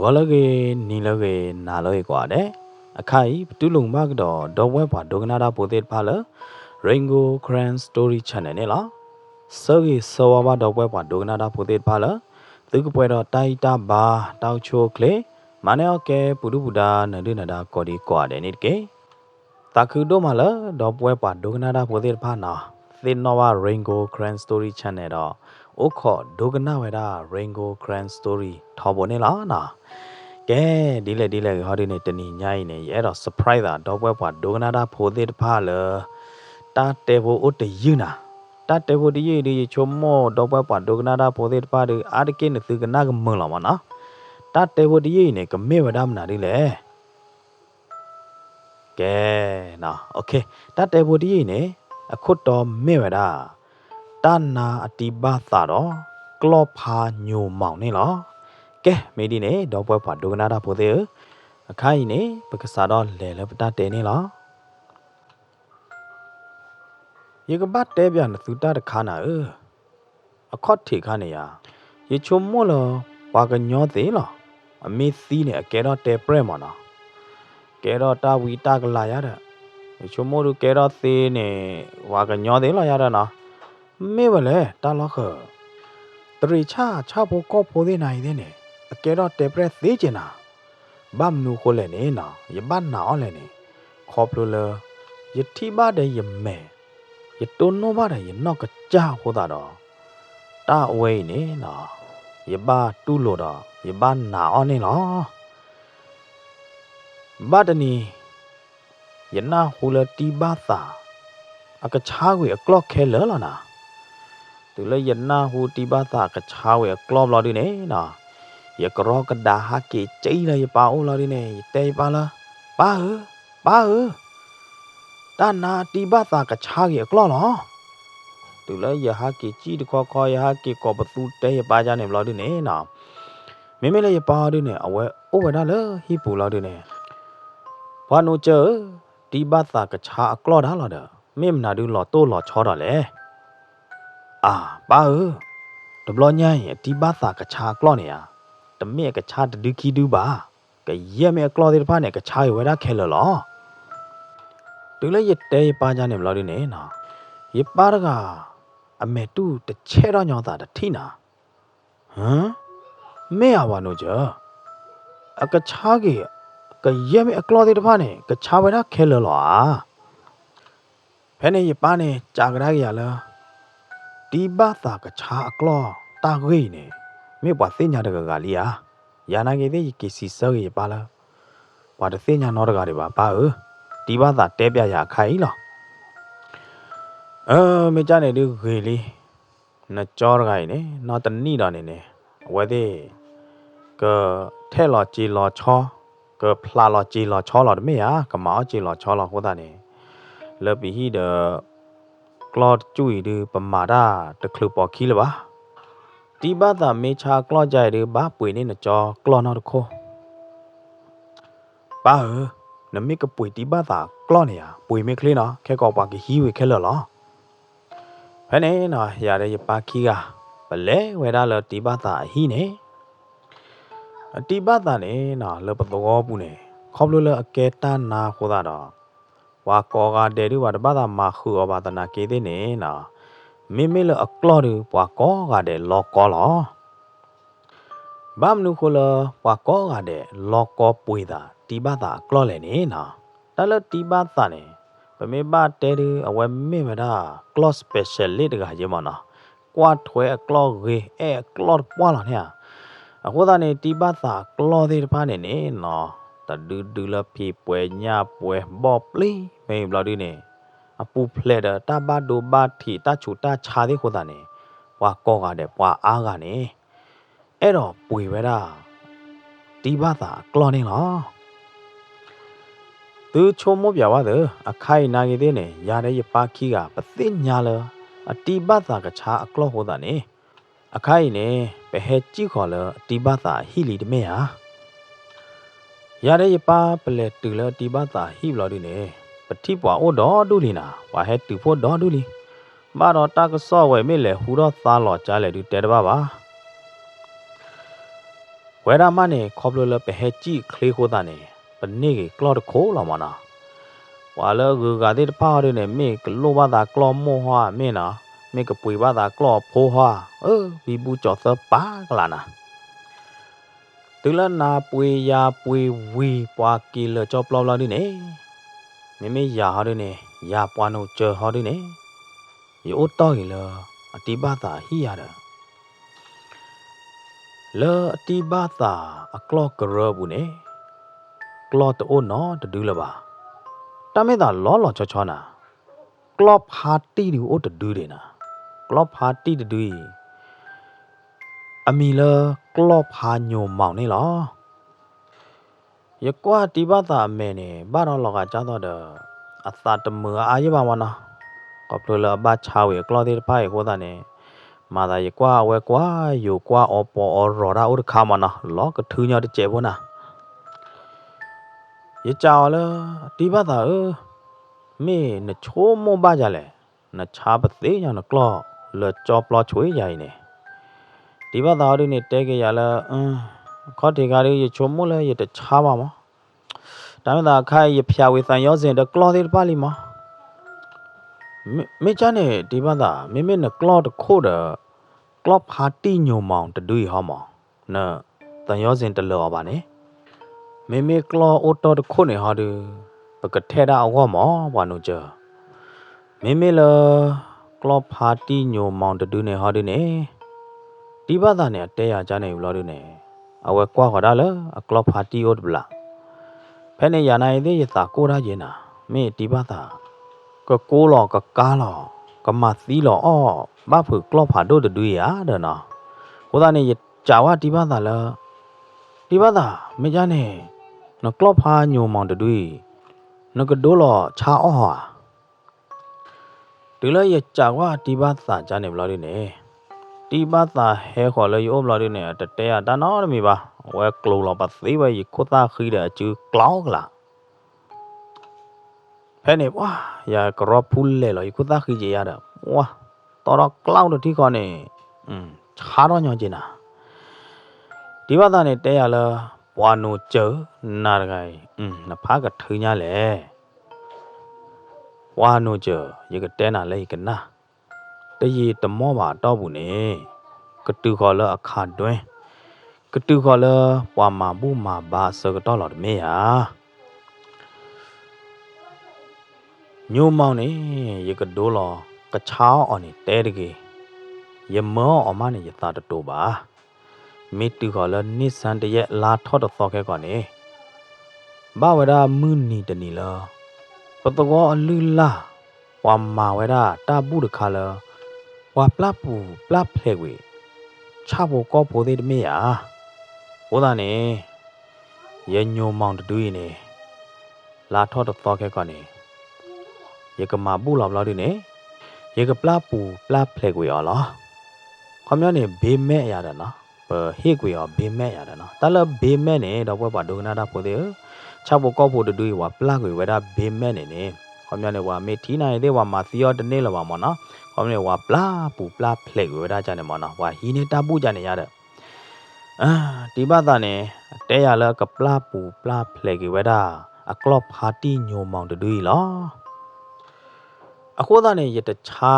ဝါလကေနီလကေနာလောကွာတဲ့အခိုင်တူလုံမကတော့ဒေါ်ဝဲပါဒိုကနာတာပိုတေဖာလ Ringo Grand Story Channel နဲ့လားစောကြီးစောဝါဒေါ်ဝဲပါဒိုကနာတာပိုတေဖာလသူကပွဲတော့တိုက်တာဘာတောက်ချိုကလေမနေအကဲပူဒူပူဒါနဒနဒါကော်ဒီကွာတဲ့နိကေတာခုတို့မလားဒေါ်ပွဲပါဒိုကနာတာပိုတေဖာနာသင်နောဝ Ringo Grand Story Channel တော့အိုခေါ်ဒိုကနာဝဲတာ Ringo Grand Story ထော်ပေါ်နေလားနာကဲဒီလေဟောဒီနေတနီညိုင်းနေအဲ့တော့ surprise တာတော့ပွဲပွားဒိုကနာတာဖိုသေးတဖာလတာတေဘိုအိုတယူနာတာတေဘိုဒီရီချုံမောတော့ပွဲပွားဒိုကနာတာဖိုသေးတဖာဒီအာတကိနသုကနာကမွန်လာမနော်တာတေဘိုဒီရီနေကမေဝဒမနာဒီလေကဲနော်โอเคတာတေဘိုဒီရီနေအခုတော့မေဝဒတာနာအတိပါသာတော့ကလော့ဖာညိုမောင်နေလားကဲမေဒီနေတော့ပွဲပွားဒိုကနာတာဖိုသေးအခိုင်နေပကစားတော့လဲလပတာတဲနေလားရေကပတ်တဲပြန်သူတာတခါနာအခေါတ်ထေခါနေရရေချုံမောလဝါကညောသေးလားအမေသီးနေအကဲတော့တဲပရဲမနော်ကဲတော့တာဝီတာကလာရတဲ့ရေချုံမောတို့ကဲတော့သေးနေဝါကညောသေးလားရတဲ့နော်မေဝလဲတာလောက်ခတရိချဖို့ကောဖို့သေးနိုင်သေးနေအကဲတော့တဲပရဲသေးကျင်နာဘာမနူခိုလဲနေနော်ယဘတ်နာအော်လဲနေခေါပလိုလယတိဘာတဲ့ယမဲယတုံနောဘာတဲ့ယနော့ကကြာဟောတာတော့တာအဝဲနေနော်ယဘာတူလို့တော့ယဘနာအော်နေနော်ဘာတနီယနာဟူလတိဘာသာအကချာဝေအကလော့ခဲလလနာသူလေယနာဟူတိဘာသာကချာဝေအကလော့လော်ဒီနေနော်ยกรอกระดาฮักกี้ใจเลยยป้าโอลาดิเน่เตยป้าละป้าด้านนาตีบ้าตากระชากยกล้อหรอตัวเลยยฮักกี้จีดคอยฮักกี้กอบประตูเตยป้าจานเนี่ยลาดิเน่น่ะไม่เลยยป้าดิเน่เอาไว้โอ้ไว้ได้เลยฮิปูลาดิเน่พอหนูเจอตีบ้าตากระชากล้อได้หรอเด้อไม่มนาดูหล่อโตหล่อชอดเลยป้าดับล้อใหญ่ตีบ้าตากระชากล้อเนี่ยတမဲကချာတဒုခိဒုပါကရဲမဲကလောတဲ့ဖာနဲ့ကချာရွယ်တာခဲလောတူလည်းရတဲပါကြနေမလို့နေနော်ရပါရကအမဲတူတစ်ချဲတော့ညောတာတထိနာဟမ်မဲရပါလို့ကြအကချာကြီးကရဲမဲကလောတဲ့ဖာနဲ့ကချာဝယ်တာခဲလောဖဲနေရပါနဲ့ကြာကြရရလားဒီဘာသာကချာအကလောတာခွေးနေမေပွားသိညာတကကလီယာနာကေတဲ့ကေစီစောရေပါလားဘာတသိညာနောတကတွေပါဒီဘာသာတဲပြရခိုင်လားမေကြနေဒီခေလီနကြောရခိုင်နေနော်တနိတော်နေနေဝဲတဲ့ကထဲလောကြည်လောချောကဖလာလောကြည်လောချောလောတမေကမောကြည်လောချောလောဟောတာနေလပီဟီဒကလော့ကျွီဒီပမာဒတခလူပေါ်ခီလပါဒီဘာသာမေချာကလော့ကြိုင်ဒီဘာပွေနေနကြောကလော့နော်တခိုပါနမိကပွေဒီဘာသာကလော့နေရပွေမေကလေးနော်ခဲကောပါကဟီဝေခဲလော်လောဖဲနေနော်ရတဲ့ရပါခီကဘလဲဝဲတာလောဒီဘာသာဟီနေဒီဘာသာနေနော်လပတော်ဘူးနေခေါပလို့လအကဲတနာခိုးတာတော့ဝါကောကတဲ့ဒီဘာဘာသာမခူအဘာတနာကေတဲ့နေနော်မေလအကလော်ရပွားကောကတဲ့လောကောလောဘာမနုခိုလပွားကောကတဲ့လောကောပွေတာဒီဘာသာကလော်လေနေနော်ဒါလဒီဘာသာနေပမေဘာတဲရအဝဲမေမတာကလော့စပက်ရှယ်လေးတကရေမနော်ကွာထွဲကလော့ရေကလော့ပွားလာနေအခုသားနေဒီဘာသာကလော်သေးတဖာနေနေနော်တဒူလဖေပွဲညာပွဲဘောပလီမေဘလာဒီနေအပူဖလက်တာဘာဒိုဘာထီတာချူတာခြာသေးခိုးတာနေပွာကောကတဲ့ပွာအားကနေအဲ့တော့ပွေပဲတာဒီဘာသာကလော်နေလားသူချုံမပြပါသေးအခိုင်နာကြီးတဲ့နေရတဲ့ရပါခီကပသိညာလအတိဘာသာကချာအကလော့ဟောတာနေအခိုင်နေဘဟဲကြည့်ခေါ်လအတိဘာသာဟီလီတမဲဟာရတဲ့ရပါပလက်တူလအတိဘာသာဟီဘလော်ဒီနေပတိပွားအိုတော်ဒူလီနာဝါဟဲတူဖို့တော်ဒူလီမာတော်တာကစော့ဝဲမေလေဟူတော့သားလော်ကြားလေဒီတဲတပါ ဝဲရမနဲ့ခေါပလိုလပဲဟဲကြည့်ခလေးခိုးတာနေပနေကကလော့ခိုးလာမနာဝါလောကူကတဲ့ပါရနေမေကလောဘာသာကလောမောဟာမေနာမေကပွေဘာသာကလောဖိုးဟာဘီဘူးကြော်သပါကလာနာတူလနာပွေယာပွေဝီပွားကီလကြောပလောလာဒီနေမေမေယာဟာဒီနေယာပွားနိုကြော်ဟာဒီနေယောတော့ရီလအတိဘာသာဟီရတာလောအတိဘာသာအကလော့ကရဘူးနေကလော့တိုနော်တဒူးလပါတမေတာလောလောချောချောနာကလော့ပါတီဒီအိုတဒူးတယ်နာကလော့ပါတီတဒူးအမီလကလော့ပါညိုမောင်နေလောယကွာတိဘာသာအမဲနေဘာတော့လောကကြတော့တဲ့အသာတမအာရပါမနာကပလလဘာချာဝေကလော့ဒီဖိုင်ကိုတာနေမာသာယကွာဝဲကွာယိုကွာအောပေါ်အော်ရော်ရာဥဒခါမနာလောကထူးညောတကျေဘောနာရကြော်လတိဘာသာမေနချိုးမွန်ပါကြလဲနချာပသေးညာနကလောလကြောပလောချွေးရိုင်နေဒီဘာသာရင်းနဲ့တဲကြရလာခေါတေကားရချိုးမလဲရတချာပါမဒါမှသာခိုင်ရဖျာဝေဆန်ရောစင်တကလောသေးပါလိမမေချာနေဒီဘာသာမေမေနကလောတခိုးတကလောပါတီညုံမောင်တဒွေဟောမောင်နတန်ရောစင်တလောပါနေမေမေကလောအိုတော်တခိုးနေဟာဒီပကထဲတာအောမောဘာနုကြမေမေလကလောပါတီညိုမောင်တဒူးနေဟာဒီနေဒီဘာသာနဲ့တဲရကြနေဘူးလားဒီနေအဝဲကွာခေါ်တာလေအကလောပါတီအိုဒဘလာဖဲနေရနိုင်သေးရတာကိုရရင်နာမေဒီဘာသာကကိုလောကကားလောကမသီလောအောဘာဖုကလောပါဒိုတဒူးရတဲ့နော်ဟိုသားနေကြာဝဒီဘာသာလားဒီဘာသာမေကြနေနကလောပါညိုမောင်တဒူးနကဒိုလောချာအောဟာဒီလိုရကြာဝဒီဘာသာကြနေဘလို့နေဒီဘာသာဟဲခေါ်လေယောဘလို့နေတတဲရတနော်မီပါဝဲကလိုလောပါသေးပဲခိုတာခိတဲ့အကျူကလောကလာဖဲနေဝါရကရဖူးလေလောခိုတာခိကြရတာဝါတော်ကလောတတိခေါနေချာတော့ညောင်းကျင်တာဒီဘာသာနဲ့တဲရလားဘွာနိုကျနာရကိုင်နဖားကထင်း냐လေဝါနိုကျရကတဲနာလေကနာတရီတမောပါတော့ဘူးနေကတူခေါ်လအခါတွင်ကတူခေါ်လဘွာမာဘူးမာဘာစကတော့လော်မေယာညိုမောင်နေရကဒိုးလောကချောင်းအော်နေတဲတကေယမောအမနေရတာတူပါမေတူခေါ်လနိစန်တရဲ့လာထော့တော့ခဲကောနေဘာဝရာမူနီတနီလောပတကောအလူလာဝါမာဝရာတာဘူးတခါလောဝါပလပူပလဖလေဝေချဖို့ကောဖို့သေးတမေယာဟိုသားနေရညိုမောင်တူရင်းနေလာထော့တော့ခဲကောနေရကမာဘူးလောက်လောက်ဒီနေရကပလပူပလဖလေဝေရောလောခမရနေဘေးမဲ့ရတာနော်ဟေ့ကွေရောဘေးမဲ့ရတယ်နော်တလဘေးမဲ့နေတော့ဘွဲ့ပါဒုနာတာဖို့သေးချဖို့ကောက်ဖို့တူဝါပလကွေဝဲတာဘေးမဲ့နေနေခေါမြနေဝါမေထီနိုင်သေးဝါမာသီယောတနေ့လပါမနော်ခေါမြနေဝါပလပူပလဖလက်ဝဲတာကြနေမနော်ဝါဟီနေတာပူကြနေရတဲ့ဒီဘာသာနေတဲရလကပလပူပလဖလက်ဝဲတာအကလော့ပါတီညိုမောင်တူလောအခုသားနေရတချာ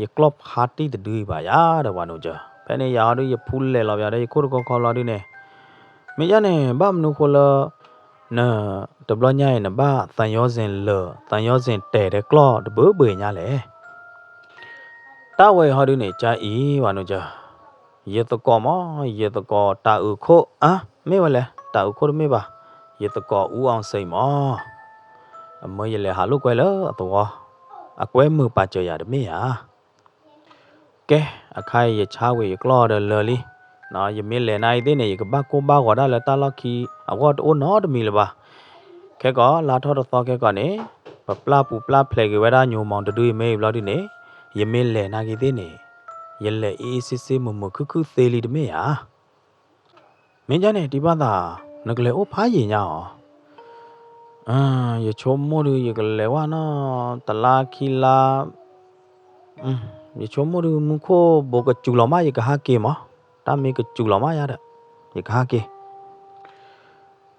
ရကလော့ပါတီတူပါရတဲ့ဝါနိုကြဖဲနေရတို့ရဖူးလေလောက်ရတယ်ကိုရကောခေါ်လာဒီနေမေရနေဘာမနုခေါ်လာနာတဘလညာရဲ့နဘာတန်ရောစင်လတန်ရောစင်တဲတဲ့ကလော့တဘဘွေညာလေတာဝဲဟောဒီနေကြာဤဝါနုကြရေတကောမရေတကောတာဥခိုမေဝလဲတာဥခိုမေပါရေတကောဦးအောင်စိတ်မအမရလေဟာလုကွယ်လအတော်အကွဲมือပါကြရတယ်မေဟာကဲအခိုင်ရချာဝေကလော်ဒလလီနော်ယမင်းလေနိုင်တဲ့နေကဘကိုဘာခေါ်တာလက်တလခီအဝတ်အိုနော်တမီလပါခဲကောလာထောတော့ခဲကောနေပပလပူပလဖလေကဝဲတာညိုမောင်တူမေဘလော်ဒီနေယမင်းလေနာကြီးတဲ့နေရလေအေးစစ်စစ်မမခုခုသေးလီတမေဟာမင်းကြနေဒီဘာသာနကလေအိုဖားရင်ညာရချိုမိုးရကလေဝါနော်တလာခီလာရချိုမိုးမခိုဘောကကျူလမရကဟာကေမတာမေကကျူလမရတဲ့ရကဟာကေ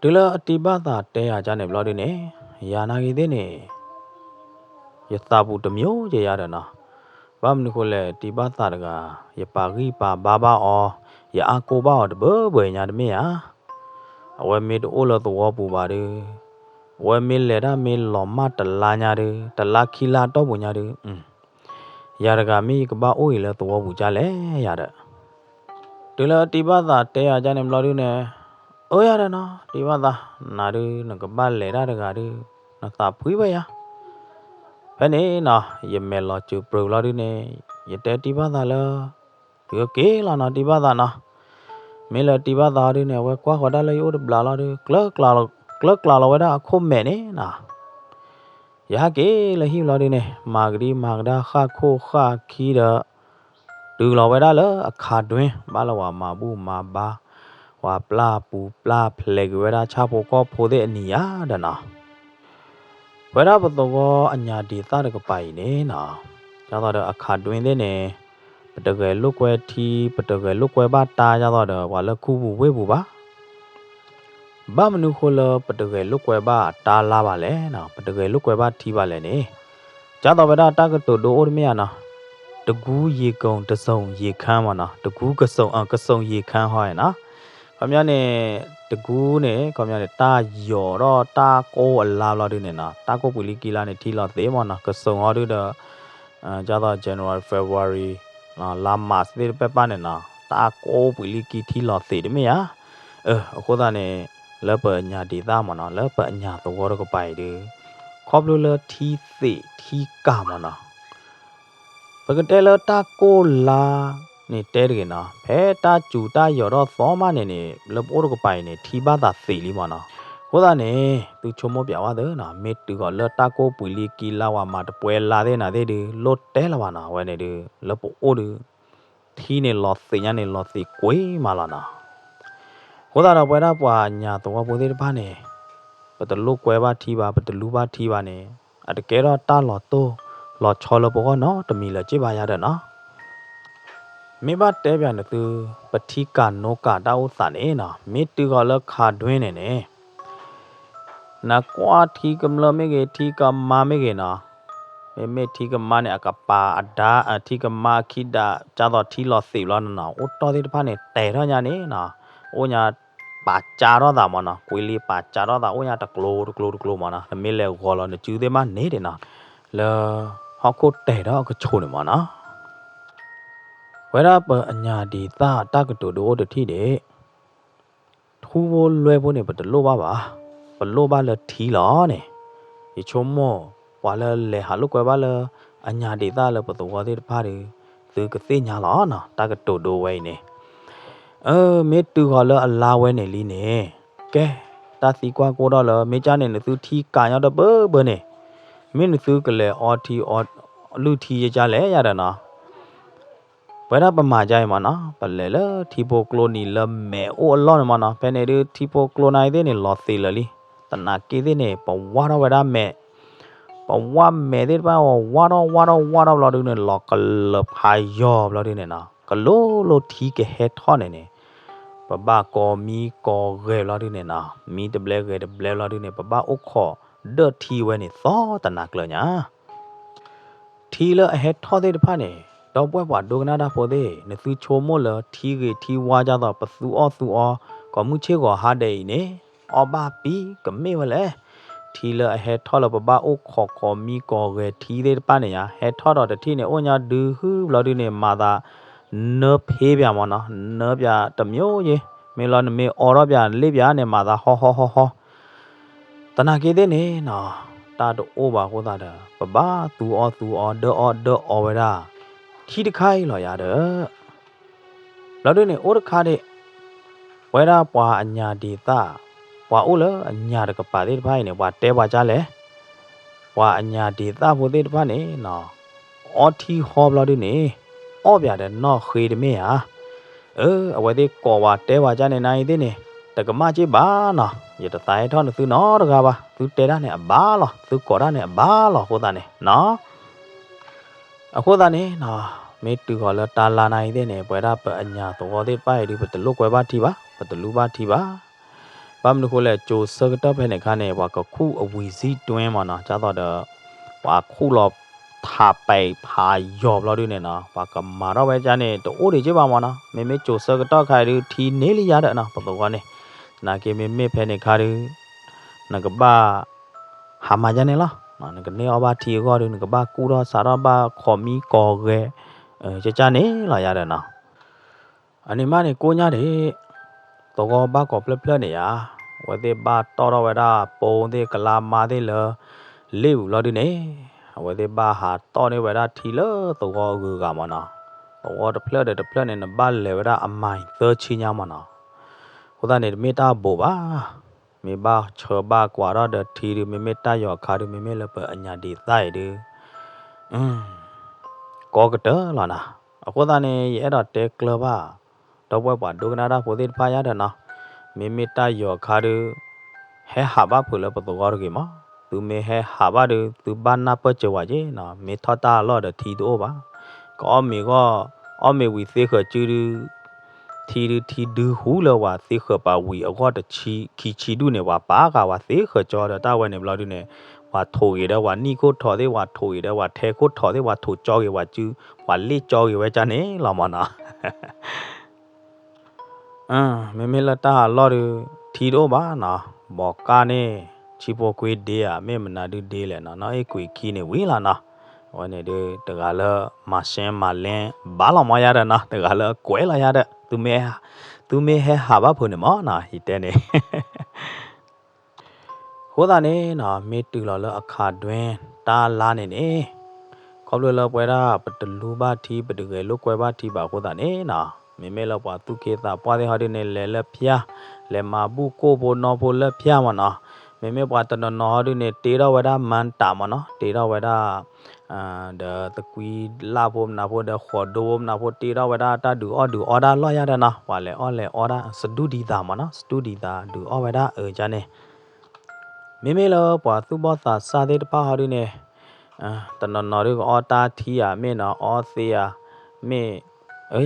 ဒီလအတိပသာတဲရကြနေဘလို့ဒီနေယာနာကြီးတဲ့နေယသဘူးတမျိုးကြရတဲ့နော်ဘာမနုခလဲတိပသာတကယပါဂိပါဘာဘာအောယအာကိုဘာအောတဘဘွေညာတမေယာအဝဲမေတိုလသောပူပါတယ်ဝဲမေလေရမေလောမတလာညာတယ်တလာခီလာတော့ပူညာတယ်ယာရကမီကဘာအိုးရလဲသောပူကြလဲရတဲ့ဒီလတိပသာတဲရကြနေဘလို့ဒီနေအိုးရတယ်နော်ဒီဘာသာနာရနကဘာလေရတကရနသာဖွေးပဲရဘယ်နေနော်ယမဲလောချူပရိုလာဒီနေယတဲဒီဘာသာလောဒီကေလာနော်ဒီဘာသာနော်မဲလဒီဘာသာဒီနေဝဲကွာခေါ်တယ်လေယိုဘလာလာဒီကလကလာလောဝဲတာအခုမဲနေနော်ယာကေလဟီလောဒီနေမာဂရီမာဂဒါခါခိုခါခီရဒူလောဝဲတာလောအခါတွင်ဘာလောဝမာဘူးမာဘာဝါပလာပူပလာဖလေကဝရာချဖို့ကောဖိုတဲ့အနီယာဒနာဝရပတောကောအညာဒီသရကပိုင်နေနော်ကျတော့အခါတွင်တဲ့နေပတကယ်လုတ်ကွဲထီပတကယ်လုတ်ကွဲပါတာကျတော့ဝါလခုဘူးဝေးဘူးပါဘာမနုခလပတကယ်လုတ်ကွဲပါတာလာပါလေနော်ပတကယ်လုတ်ကွဲပါထီပါလေနေကျတော့ဝရတာကတူဒိုအိုမီယာနော်တကူးရေကုံတစုံရေခမ်းပါနော်တကူးကစုံရေခမ်းဟောရနော်ခမရနဲ့တကူးနဲ့ခမရနဲ့တာယော်တော့တာကိုအလာလာတဲ့နော်တာကိုပူလီကီလာနဲ့ထီလာသေးမနော်ကစုံဟောတဲ့ကျတော့ January February လာမတ်တဲ့ပပနဲ့နော်တာကိုပူလီကီထီလာသေးတယ်မယာအခုသားနဲ့လက်ပညာဒေသမနော်လက်ပညာတော့တော့ကပိုင်တယ်ခေါပလိုလထီသေထီကမနော်ပကတဲလတာကိုလာနေတဲရနော်ဖဲတာကျူတာရော်တော့သောမနေနေလပိုးကပိုင်နေထီပါတာသေလီမနော်ကိုသားနေသူချုံမပြဝါတဲ့နော်မေတူကလတာကိုပူလီကီလာဝါမတပွဲလာတဲ့နာတဲ့ဒီလော့တဲလာဝနာဝဲနေဒီလပိုးအိုဒီထီနေလော့သေညာနေလော့သေကွေးမလာနာကိုသားတော့ပွဲတာပွာညာတော့ပိုးသေးတပါနေပတလုကွဲပါထီပါပတလူပါထီပါနေအတကယ်တော့တာလော်တိုလော်ချော်လဘောနော်တမီလကြည့်ပါရတဲ့နော်မေဘတဲပြန်သူပတိကနောကတာဥသနေနော်မေတူကလခါတွင်းနေနေနကွာထီကမလမေကေထီကမာမေကေနော်မေထီကမာနဲ့အကပါအဒါအထီကမာခိဒါကြတော့ထီလောစေလောနော်အိုတော်သေးတဖာနေတဲတော့ညာနေနော်အိုညာပါကြတော့တာမနော်ကိုလီပါကြတော့တာအိုညာတကလိုမနော်မေလေခေါ်လောနေကျူသေးမနေတယ်နော်လေဟောက်ကိုတဲတော့ကချိုးနေမနော်ဝရပအညာဒီတာတကတူဒိုတတိတဲ့ထူဘလွယ်ဖို့နေပတလို့ပါဘလို့ပါလထီလောနေဒီချုံမောဝါလလေဟာလုကွယ်ပါလအညာဒီတာလပတဝါတဲ့ဖားဒီသူကသိညာလောနော်တကတူဒိုဝဲနေမေတူခေါ်လအလာဝဲနေလီနေကဲတာစီကွာကိုတော့လမေချာနေသူထီကာရောက်တော့ဘနေမင်းသူကလေအော်ထီအော်လူထီရကြလဲရတယ်နော်ဘယ်တော့ပမာကြရမနော်ပလဲလတီပိုကလိုနီလမဲအိုအလောနမနော်ဖဲနေဒီတီပိုကလိုနိုင်တဲ့နေလော်သေးလလီတနာကေတဲ့နေပဝါတော့ဝရမဲပဝါမဲတဲ့ပါဝါတော့လော်ဒူနေလော်ကလဖိုင်ယောလော်ဒူနေနော်ကလိုထီကဟဲထောနေနေပပကောမီကောရဲလော်ဒူနေနော်မီတဘလက်ရဲတဘလက်လော်ဒူနေပပအိုခေါ်ဒတ်ထီဝဲနေသောတနာကလညာထီလအဟဲထောတဲ့တဖာနေတော့ပွဲပွားဒိုကနာတာဖို့သေးနသူချိုမို့လထီကေထီဝါကြတော့ပသူအောသူအောကမှုချေကောဟာတဲ့နေအဘပီကမေဝလဲထီလအဟဲထောလပပအိုခေါ်မီကောရဲထီတဲ့ပနေရဟဲထောတော့တတိနေအိုညာဒူဟူဘလော်ဒီနေမာသာနဖေးပြမနော်နပြတမျိုးရေမေလော်နမေအော်တော့ပြလေးပြနေမာသာဟောတနာကေတဲ့နေနော်တာတို့အိုပါဟောတာပပသူအောဒေါ်ဝဲတာထီတခိုင်လော်ရတဲ့လော်ဒီနေအိုတခါတဲ့ဝဲတာပွာအညာဒီတာပွာအိုလအညာတကပါတဲ့ဖိုင်နေပွာတဲပွာကြလဲပွာအညာဒီတာဖို့တဲ့ဖာနေနော်အော်ထီဟောဘလော်ဒီနေအော့ပြတဲ့နော်ခေတမေဟာအဝဲတဲ့ကောဝါတဲပွာကြနေနိုင်တဲ့နေတကမကြီးပါနော်ရတတိုင်ထောင်းသူနော်တကားပါသူတဲတာနဲ့အဘာလောသူကောတာနဲ့အဘာလောဟိုတာနဲ့နော်အခုသားနေနော်မေတူခေါ်လတာလာနိုင်တဲ့နေပွဲတာပအညာတော်တဲ့ပိုက်ဒီပတလုကွယ်ပါထီပါပတလူပါထီပါ ဘာမလို့ခိုးလဲဂျိုစကတော့ဖဲနေခါနေဝါကခုအဝီစီတွင်းမနော်ကျတော့တော့ဝါခုလောထာပိုင်ဖာယောဘလို့ဒီနေနော်ဝါကမာတော့ပဲကြနေတိုးတွေကြည့်ပါမနော်မေမေဂျိုစကတော့ခိုင်ရီထီနေလီရတဲ့နော်ပပကနေနာကေမေမေဖဲနေခါရီနကဘာဟာမကြနေလားနကနေအဘထီကောဒီနကဘာကူတော့စာတော့ဘာခေါ်မီကောရဲကြနေလာရတဲ့နော်အနေမနေကိုညာတဲ့တော့ဘာကောပလပလနေရဝတဲ့ဘာတော်ဝဲတာပုံတဲ့ကလာမာတဲ့လလေဘူးလို့ဒီနေဝတဲ့ဘာဟာတော်နေဝဲတာထီလို့တော့ကူကမနော်တော့တပလနေနဘာလေဝဲတာအမိုင်သချီညာမနော်ဟိုတဲ့နေမေတာဘောပါမေဘာချောဘာကွာတော့တဲ့ထီရမေမေတာယောခါရမေမေလပအညာဒီတိုက်တယ်ကောကတလာနာအခုတဲ့နေအဲ့တော့တဲကလဘာတော့ဘွားဒုကနာတာဖိုတဲ့ဖာရတဲ့နော်မေမေတာယောခါရဟဲဟာဘာဖုလပတော့ရကေမသူမေဟဲဟာဘာဒသူဘာနာပချဝါကြီးနော်မေထတာလော်တဲ့ထီတော့ပါကောမေဝီသေခကျူထီဒူဟူလောဝါသေခပါဝီအကောတချီခီချီဒုနေဝါပါကဝါသေခကြောတဲ့တာဝဲနေဘလို့ဒီနေဝါထိုရတဲ့ဝါနီကိုထော်တဲ့ဝါထိုရတဲ့ဝါထဲကိုထော်တဲ့ဝါထိုကြောရဝါကျူဝါလိကြောရဝဲကြနေလောမနာမေလတာလော်ထီတော့ပါနော်ဘောကနေချီပိုကွေဒေးอ่ะမေမနာဒူဒေးလဲနော်အေကွေခီနေဝေးလာနော်ဝနေဒီတကလာမရှင်းမလင်းဘာလောမရတဲ့နော်တကလာကွဲလာရတဲ့သူမေဟဲဟာဘာဖုန်မောနော်ဟီတဲနေဟိုတာနေနော်မေတူလော်လအခါတွင်တာလာနေနေခေါပလလပွဲတာပတလူဘာတီပတကယ်လို့ကွဲဘာတီပါဟိုတာနေနော်မေမေလောက်ပါသူကေတာပွားတဲ့ဟာဒီနေလဲလက်ဖျားလဲမာဘူးကိုဘနော်ဘလက်ဖျားမနော်မေမေပွားတနော်ဟာဒီနေတေရဝဒမန်တာမနော်တေရဝဒတကွီလာဘုံနာဘဒခေါ်ဒိုမနာဘတေရဝဒတာဒူအော်ဒါလောရတဲ့နော်ဝါလဲအော်ဒါစဒူဒီတာမနော်စတူဒီတာဒူအော်ဝဒဂျာနေမေမေလောပွားသူဘောသာစာတဲ့တပါဟာဒီနေတနော်ရီအော်တာထီယာမေနော်အော်သေးယာမေ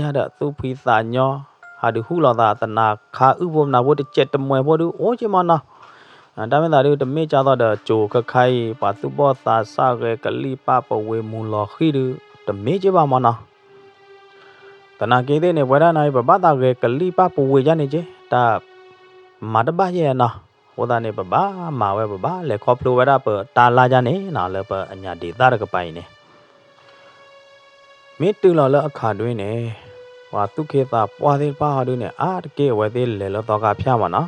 ရတဲ့သူဖီစာညောဟာဒီဟူလောသာတနာခါဥဘုံနာဘတချက်တမွဲဘောဒူအိုချီမနော်ဒါမဲ့ဒါတို့တမေကြတော့တဲ့ဂျိုခခိုင်ပါသူဘောသာစရဲကလီပပဝေမူလောခီရတမေကြပါမနော်တနာကေတဲ့နေဝရနိုင်ပပတာရဲကလီပပဝေကြနေချေတာမတဘရဲ့နော်ဟိုတာနေပပမာဝဲပပလေခေါပလိုဝရပတာလာကြနေနော်လေပအညာဒေတာရကပိုင်နေမေတူလော်လအခါတွင်းနေဝါတုခေတာပွားသေးပါဟာတို့နေအာတကေဝဲသေးလေလောတော့ကဖျားမနော်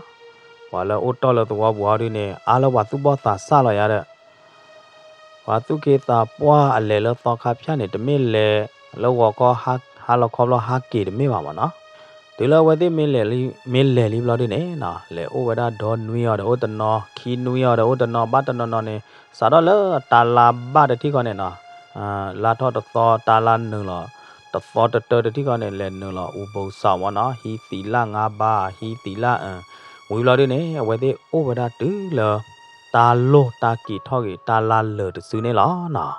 ဝါလအိုတော်လတော့ဘွားရင်းနဲ့အားလောဝသူဘောသာဆလာရတဲ့ဝါသူကေတာပွားအလဲလောတော့ခါဖြတ်နေတမင်းလေလောဝကောဟာလောခေါလောဟာကေတမင်းပါမနော်ဒီလောဝတိမင်းလေလီဘလော်ဒီနေနော်လေအိုဝဒါဒေါ်နွေရတဲ့အိုတနော်ခီနွေရတဲ့အိုတနော်ဘတ်တနော်နေစာတော့လေတာလာဘတ်တိကောနေနော်လာတော့တော့တာလာနုလောတော့တတိကောနေလဲနုလောဥပုဆောင်မနော်ဟီသီလာငါဘာဟီသီလာဝီလာဒီနေဝဲတဲ့အိုဝဒါတူလာတာလိုတာကီထောက်ကြီးတာလာလေတစူနေလားနော်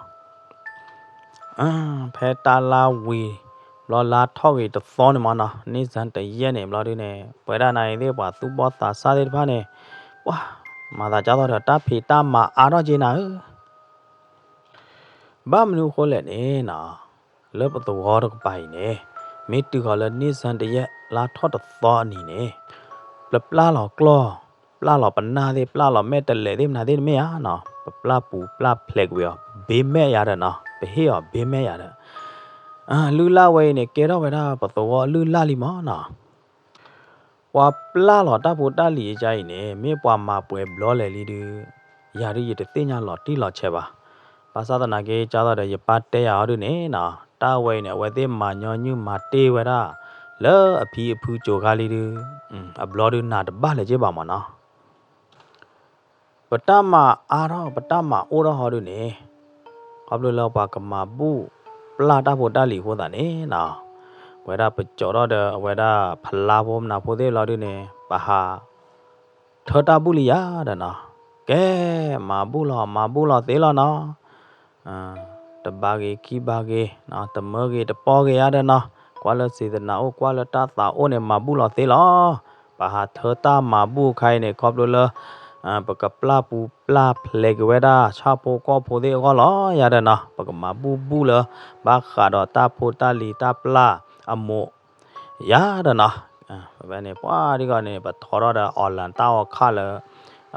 ဖဲတာလာဝီလောလာထောက်ကြီးတသောနေမနော်နေစံတရက်နေမလားဒီနေပွဲရနိုင်သေးပါသူဘောတာစားတဲ့ဖာနေဝါမာသာကြတော့တာဖီတာမာအားတော့ကျင်းနာဘာမလို့ခေါ်လဲနေနော်လေပတော်ဟောတော့ပိုင်နေမိတူခါလနေစံတရက်လာထော့တသောအနေနေပလာလောကလောပလာလောပနာသေးပလာလောမဲတလေသေးမနာသေးမရနော်ပလာပူပလာဖလက်ဝေဘေးမဲရတဲ့နော်ဘေးရောဘေးမဲရတဲ့လူလာဝဲနေကဲတော့ဝဲတာပတော်လူလာလီမနော်ဝါပလာလောတဖို့တလီကြိုင်နေမေပွားမှာပွဲဘလောလေလီဒီယာရီရတဲ့တင်ညာလောတီလောချဲပါဘာသာတနာကေကြားတော့ရပါတဲရအောင်နေနော်တာဝဲနေဝဲသေးမာညောညူမာတေးဝဲတာလဲအဖီအဖူးကြိုကားလေးတို့အဘလော်ဒနာတပါလေကြပါမနော်ပတမအာရောပတမအိုရောဟောတို့နေကဘလလောပါကမာဘူးပလာတာဖို့တလီဟောတာနေနော်ဝဲတာပကြော်တော့တဲ့ဝဲတာဖလာဘုံနာဖို့သေးလော်တို့နေပါဟာထောတာဘူးလီယာတဲ့နော်ကဲမာဘူးလောသေးလောနော်တဘာကေခီဘာကေနော်တမကေတပေါ်ကေရတဲ့နော်ကွာလစီဒနာအိုကွာလတာတာအိုနေမဘူးလောသေးလော ปะหาเธอตามาบูใครเนี่ยครอบดูเลยปะกับปลาปูปลาเพลกเวดาชาโปก็โพเดก็ล้อยาเดนะปะกับมาบูเลยบาขาดอตาโพตาลีตาปลาอโมยาเดนะแบบนี้ป้าดีกว่าเนี่ยปะทอร์ดออนไลน์ตาออกข้าเลย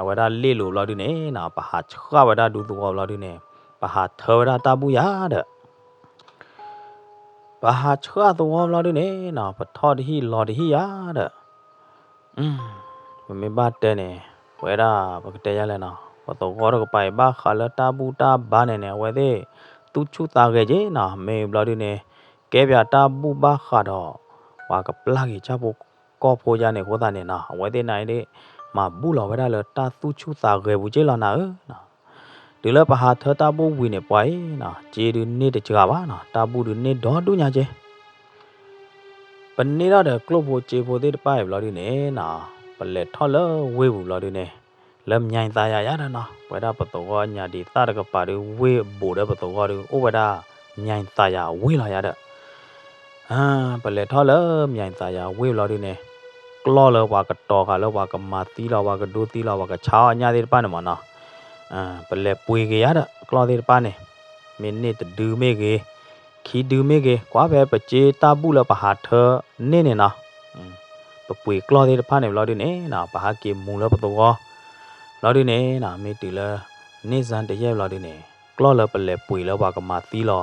เวดาเลี้ยวเราดูเนี่ยนะปะหาชาเวดาดูตัวเราดูเนี่ยปะหาเธอเวดาตาบูยาเดปะหาชาตัวเราดูเนี่ยนะปะทอดที่รอที่ยาเดไม่บาดเนี่ยเวลาปกติยังไงนะพอตัวก็ไปบ้าขาลตาบูตาบ้านเนี่ยเวเดตุชุตาเกจนะไม่บลอดีเนี่ยแกเบียตาบูบ้าขาดอว่ากับปลากิจาบุก็พูดจาเนี่ยหัวตาเนี่ยนะเวเดไหนเดมาบูเราเวลาเลยตาตุชุตาเกบุเจลานะนะเดี๋ยวเราไปหาเธอตาบูวินเนี่ยไปนะเจดูเนี่ยเด็กจ้าบ้านะตาบูดูเนี่ยดอดูเนี่ยเจเป็นนี่เราเด็กกลัวพูดเจพูดได้ไปบลอดีเนี่ยนะเป็นเล็ดท่อเลยเว้ยบลอดีเนี่ยเริ่มใหญ่ตายานะเวลาประตูก็ใหญ่ดีตาก็ปาดูเว้ยบูดประตูก็ดูโอ้เวลาใหญ่ตายาเว้ยละยาเด้อเป็นเล็ดท่อเริ่มใหญ่ตายาเว้ยบลอดีเนี่ยกล้อเลยว่าก็ตอกเลยว่าก็มาตีเราว่าก็ดูตีเราว่าก็เช้าใหญ่ดีป้าเนี่ยมันนะเป็นเล็ดปุยกี่ยาเด้อกล้อดีป้าเนี่ยมินนี่จะดูไม่กี่ขี้ดูไม่กี่กว่าแบบไปเจตาบูแล้วไปหาเธอเนี่ยนะปะปุยกล้อดีป้าเนี่ยบลอดีเนี่ยนะไปหาเกมมูแล้วประตูก็เราดีเนี่ยนะไม่ตีเลยนี่สันแต่แย่เราดีเนี่ยกล้อเลยไปเลยปุ๋ยแล้วว่าก็มาตีเรา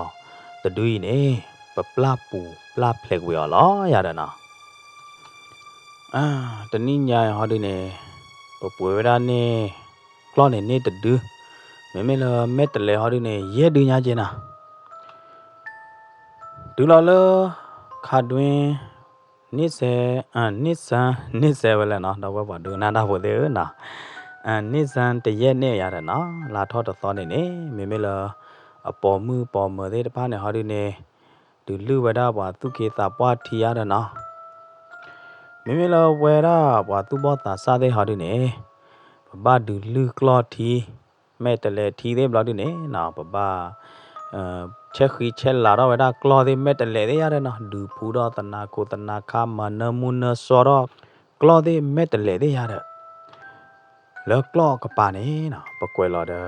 แต่ดูเนี่ยไปปลาปูปลาเพลกเวลล้อยาเดนะแต่นี่ยายเขาดีเนี่ยไปปุ๋ยเวลาเนี่ยกล้อเนี่ยเนี่ยแต่ดูไม่เลยไม่แต่เลยเขาดีเนี่ยเยอะดูยาเจนะดูเราเลยขาดด้วยนิสัยเวลาเนาะเราว่าดูน่าด่าพอดีนะนี่สันแต่เย็นเนี่ยยาเดนะลาทอดตอนนี้ไม่เลยปอมือเด็ดพ้าเนี่ยเขาดีเนี่ยดูลือเวดาว่าตุกีตาปวดที่ยาเดนะไม่เลยเวดาว่าตุบอตาซาเดเขาดีเนี่ยบ้าดูลือกลอทีแม่แต่เลยทีเด็บเราดีเนี่ยนะบ้าเช็คขี้เช็ดลาเราเวดากลอดีแม่แต่เลยได้ยาเดนะดูพูดตนาโคตนาข้ามมันมุนสอรกลอดีแม่แต่เลยได้ยาเดแล้วกล้อกับป่านี้นะปะกวยเราเด้อ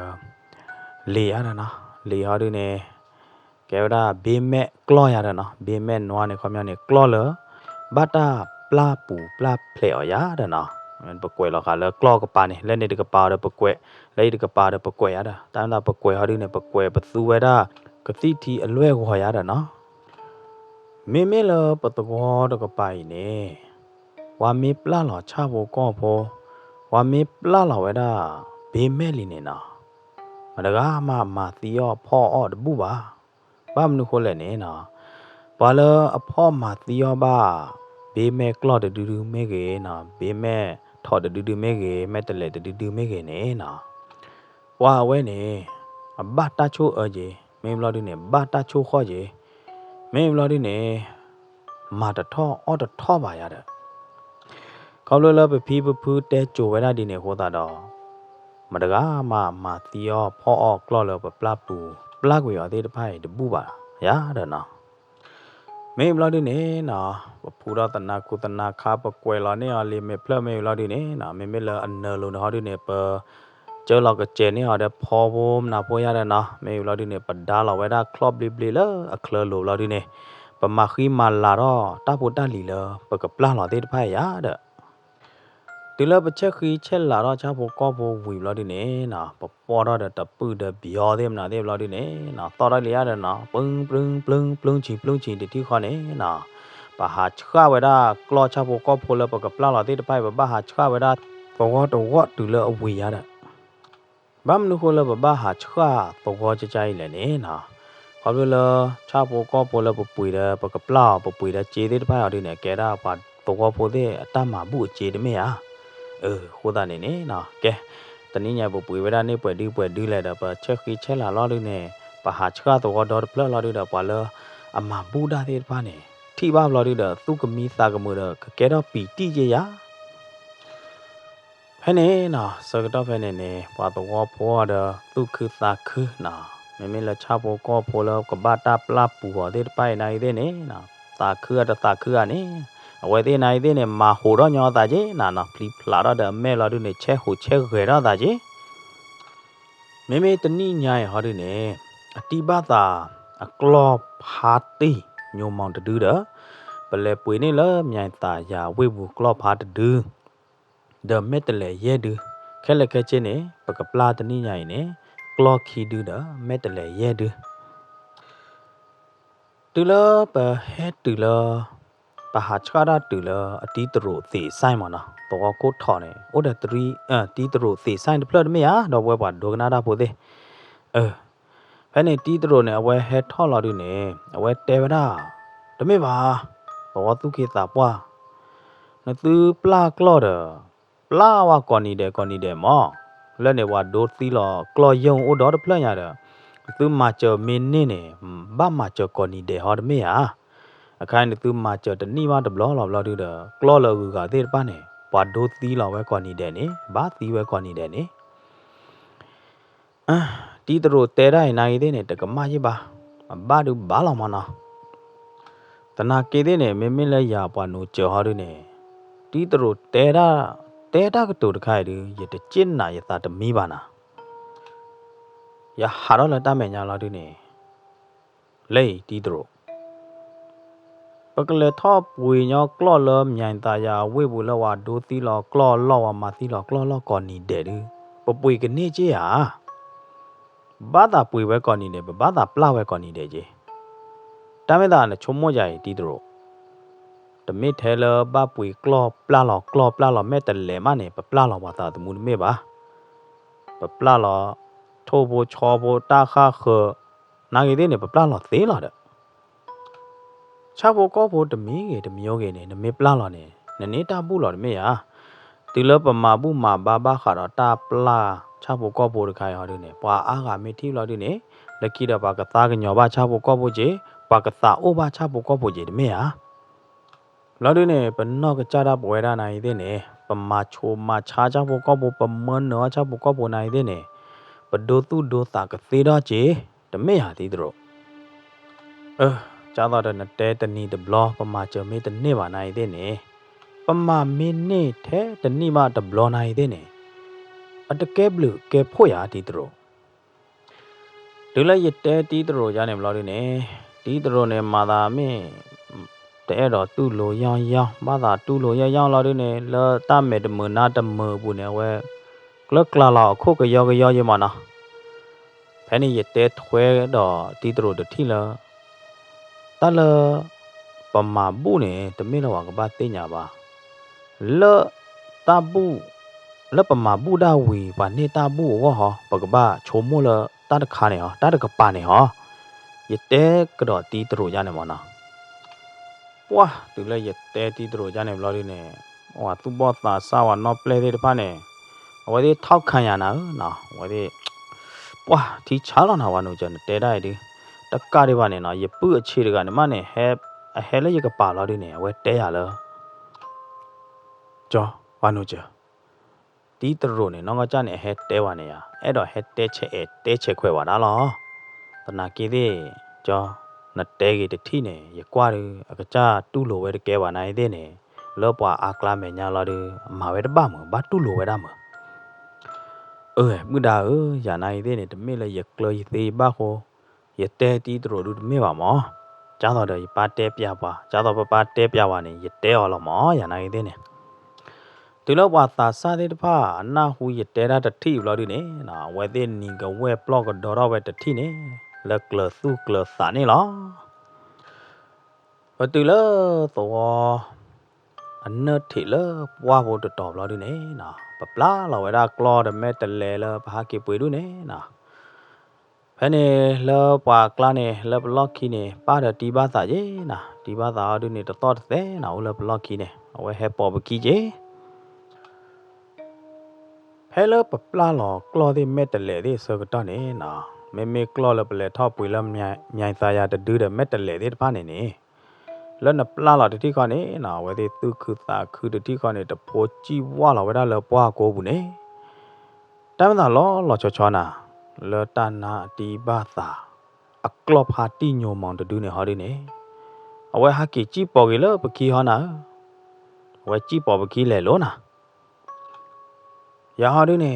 เลี้ยนะนะเลี้ยดูเนี่ยแกว่าเบี้ยแม่กล้อยอะไรนะเบี้ยแม่นัวเนี่ยความยาวเนี่ยกล้อเลยบัดาปลาปูปลาเพลอยาเด้อนะมันปะกวยเราค่ะแล้วกล้อกับป่านี่เล่นในกระเป๋าเด้อปะกวยเล่นในกระเป๋าเด้อปะกวยอะเด้อตามเราปะกวยเขาดูเนี่ยปะกวยปะซูเวด้ากะติทีอล่วยหัวยาเด้อนะไม่เลยปะตะกอเด้อกระป๋าเนี่ยว่ามีปลาหล่อชาโบก็พอว่ามีปลาเหล่าไว้ด้าเบแม่ลีเนี่ยนะมันก็มาตีอ้อพ่ออ้อดบุบ้าบ้ามนุคนเลยเนี่ยนะปลาเลยพ่อมาตีอ้อบ้าเบแม่กลอดดูไม่เกนะเบแม่ทอดดูไม่เกแม่ตะเลดูไม่เกเนี่ยนะว่าไว้เนี่ยบ้าตาชูเจไม่รอดูเนี่ยบ้าตาชูข้อเจไม่รอดูเนี่ยมาตะท่ออ้อตะท่อบายาเด้อเขาเลยไปพีพื้นแต่จูไว้ได้ดีเนี่ยหัวตาดอมาดกมาตีอ้อพ่อออกกล้อเลยแบบปลาปูปลากุยอดีตไพ่เดบูบ่ายาเด้อนะไม่บลอดีเนี่ยนะพูดตนาคุตนาคาปกวยลอเนี่ยลีไม่เพลไม่บลอดีเนี่ยนะไม่เลยอันเนอร์ลูนฮอดีเนี่ยเปเจอเราก็เจเนี่ยเดี๋ยวพอผมนะพอยาเด้อนะไม่บลอดีเนี่ยปัดดาเราไว้ได้ครอบบลีเลยเคลลูบลอดีเนี่ยปมาขีมาลาดอตาพูดได้ลีเลยปกับปลาหล่อดีไพ่ยาเด้อตีแล้วไปเช็คขี้เช็ดลาเราชาพก็พอวิบลอดีเนี่ยนะปปอเราเดตปืดเดบิอเดมนะเดบลอดีเนี่ยนะต่อได้เลยอะนะปึ้งจีเด็ดที่ข้อนี้นะปะหาช้าไว้ได้กลอชาพก็พอแล้วปกับปลาเราที่ไปแบบบ้าหาช้าไว้ได้ปกตัวตีแล้วเอาวิยาเด้บ้ามนุคนแล้วแบบบ้าหาช้าปกจะใจเลยเนี่ยนะเขาเลยชาพก็พอแล้วปปุยเด้ปกับปลาปปุยเด้เจเด็ดไปเอาดีเนี่ยแกได้ปะปกพอเด้ตามมาบุเจเดไม่อะโคตรเนี่ยนะแกตอนนี้ยายบอกปุ๋ยเวลาเนี่ยเปิดดูเลยเดี๋ยวเช็คขี้เช็คละล้อดูเนี่ยปะหาเชื่อตัวดอดเพลล้อดูเดี๋ยวปะเลยอามาบูดาเด็ดปะเนี่ยที่บ้านล้อดูเดี๋ยวตู้ก็มีตากมือเดี๋ยวแกเราปีตีเจียแค่นี้นะสกัดแค่นี้ปะตัวพ่อเดี๋ยวตู้คือตาคือนะไม่ละชาโปก็พอแล้วกับบาตาปลาปูเด็ดไปในเด้เนี่ยนะตาคือนี่ ဝဲသေးနိုင်သေးနဲ့မာဟိုတော့ညောတာကြီးနာနော်ဖလီဖလာတော့တဲ့မဲလာတို့နဲ့ချဲဟိုချဲခွေတော့တာကြီးမေမေတနိညာရဟောတို့နဲ့အတိပတာအကလောဖာတီညုံမောင်တူတော့ပလဲပွေနေလမြိုင်တာယာဝေဘူးကလောဖာတူဒမက်တလေရဲတူခဲလက်ခဲချင်းနဲ့ပကပလာတနိညာရနဲ့ကလောခီတူတော့မက်တလေရဲတူတူလပဟဲတူလပဟာချကာတူလအတီတရိုသေဆိုင်မနော်တော့ကိုထော်နေအိုဒ3တီတရိုသေဆိုင်တပလတ်မရတော့ဘွဲပါဒိုကနာတာပိုသေးဖဲနေတီတရိုနဲ့အဝဲဟဲထော်လာတူနဲ့အဝဲတဲဝနာတမေပါတော့သူခေတာပွားနသူပလာကလော့ဒပလာဝါကော်နီတဲ့မောလက်နေဝါဒိုသီလောကလော်ယုံအိုတော့ပလတ်ရတဲ့သူမာချောမင်းနေနဲ့ဘာမာချောကော်နီတဲ့ဟောတမေဟာအခါနေသူမာချောတနိမတဘလောလောတူတဲ့ကလော်လောကူကတဲ့ပါနေဘွာဒိုသီလောဝဲကော်နီတဲ့နေဘာသီဝဲကော်နီတဲ့နေတီတရိုတဲတိုင်းနိုင်တဲ့နဲ့တကမကြီးပါဘာဒူဘာလောမနာတနာကေတဲ့နဲ့မင်းမင်းလဲရပွားနိုကြော်ဟာတို့နဲ့တီတရိုတဲတာကတူတခိုင်ဒီရတကျင်းနာရတာတမီးပါနာရဟာတော့လက်တမယ်ညာလာတို့နဲ့လေတီတရိုပကလေထော့ပွေညောကလော့လမြိုင်တာယာဝေဘူးလဝဒိုသီလောကလော့လော့ဝမာသီလောကလော့လော့ကော်နီတဲ့ဒီပပွေကနေကြီးဟာဘာသာပွေဝဲကော်နီနဲ့ဘာသာပလဝဲကော်နီတဲ့ကြီးတမေတာနဲ့ချုံမောကြရင်တီတရိုတမစ်ထဲလဘပွေကလော့ပလလောမဲတလေမနဲ့ပလလောဘာသာတမှုမေပါပလလောထိုးဖို့ချောဖို့တာခါခနာကြီးတဲ့နဲ့ပလလောသေးလာတဲ့ချဖို့ကောဖို့တမီးကြီးတမျိုးကြီးနဲ့နမေပလလောနဲ့နနေတာဘူးလောမေယာတီလပမာဘူးမာဘာခါတော့တာပလာချဖို့ကောဖို့တခိုင်ဟောတဲ့နဲ့ပွာအားကမေတီလောတဲ့နဲ့လက်ကိတော့ဘာကသားကညောဘာချဖို့ကောဖို့ကြီးဘာကသားအိုဘာချဖို့ကောဖို့ကြီးတမေယာလောတဲ့နဲ့ပနောကကြတာပွဲရနိုင်တဲ့နဲ့ပမာချိုမာချာချဖို့ကောဖို့ပမန်နော်ချဖို့ကောဖို့နိုင်တဲ့နဲ့ပဒိုသူဒိုတာကသေးတော့ကြီးတမေဟာတီတို့จ้าတော့တဲ့တဲတနီတဘလပမာချမေတနေပါနိုင်တဲ့နဲ့ပမာမင်းနေတဲ့တနိမတဘလနိုင်တဲ့နဲ့အတကဲဘလူကဲဖို့ရတီတို့ဒူလိုက်ရတဲတီတို့ရနေမလို့ဒီနဲ့တီတို့နဲ့မာသာမင်းတဲ့တော့သူ့လိုရောင်းဘာသာတူလိုရောင်းလာဒီနဲ့လာတမဲတမနာတမဘူးနဲ့ဝဲကလကလာလောက်ခုကရောရမနာဖဲနေရတဲထွဲတော့တီတို့တတိလာတလပမာဘူးနဲ့တမင်းတော့ကဘာတင်ညာပါလောတဘူးလောပမာဘူးဒါဝီဘာနေတာဘူးဝဟပကဘာချိုမိုလတတခါနေဟတတကပါနေဟရတဲကတော့တီတို့ရနေမနာပွာတူလည်းရတဲတီတို့ရနေဘလို့ဒီနဲ့ဟိုသူဘောတာစာဝနော်ပလေတဲ့တဖာနဲ့ဝေဒီထောက်ခံရနာနော်ဝေဒီပွာဒီချာလာနာဝနိုကျန်တဲတိုက်ဒီတက္ကရီပါနဲ့နော်ရပုအခြေတကနေမနဲ့ဟဲလည်းရကပါလို့ဒီနဲ့ဝဲတဲရလားကြောဝနိုကျတီတရိုနဲ့နော်ကကြနဲ့ဟဲတဲဝနေရအဲ့တော့ဟဲတဲချက်ခွဲပါလားလောတနာကေသေးကြောနတဲကြီးတတိနဲ့ရကွာရအကကြတူလိုဝဲတကဲပါနိုင်တဲ့နဲ့လောပွားအာကလာမဲညာလာတယ်အမဝဲတပါမဘာတူလိုဝဲတာမမြဒါရနိုင်တဲ့နဲ့တမေလည်းရကလော်သေးပါခေါ်ရတဲတီတို့လူတမေပါမောကျားတော်တယ်ပါတဲပြပါကျားတော်ပါတဲပြပါနဲ့ရတဲော်လောမောရနိုင်တဲ့နဲ့ဒီလောက်ပါသာစားတဲ့တဖာအနာဟူရတဲတာတတိဘလို့ဒီနဲ့နော်ဝဲတဲ့နီကဝဲပလော့ကဒေါ်တော့ဝဲတတိနဲ့လက်ကလသုကလစာနေလားဘတူလတော့အနတိလပွားဖို့တော်လို့ဒီနဲ့နော်ပပလာလောဝဲတာကလော်ဒမဲတလဲလဘာကိပွေတို့နဲ့နော်ဖဲနေလောပွားကလာနေလဘလော့ခီနေပါတဲ့ဒီဘာသာရေနော်ဒီဘာသာတို့နေတော်တဲ့နော်လဘလော့ခီနေဝဲဟဲပေါ်ဘကီကြီးဟဲလပပလာလောကလော်ဒီမဲတလဲဒီစကတော့နေနော်မေကလော်လပလဲထောက်ပွေလမြိုင်သားရတဒူးတဲ့မဲတလဲဒီတဖာနေနေလောနပလာလာတတိကနေနော်ဝဲဒီသူခုသာခုတတိကနေတပိုးကြည့်ဝါလာဝဲတာလပွားကိုဘူးနေတမ်းသာလောချောနာလောတနာဒီဘာသာအကလော့ဖာတီညိုမောင်တဒူးနေဟောဒီနေအဝဲဟာကီကြည့်ပေါ်ကြီးလပကီဟောနာ ဝဲကြည့်ပေါ်ပကီလေလို့နာရဟာဒင်းနေ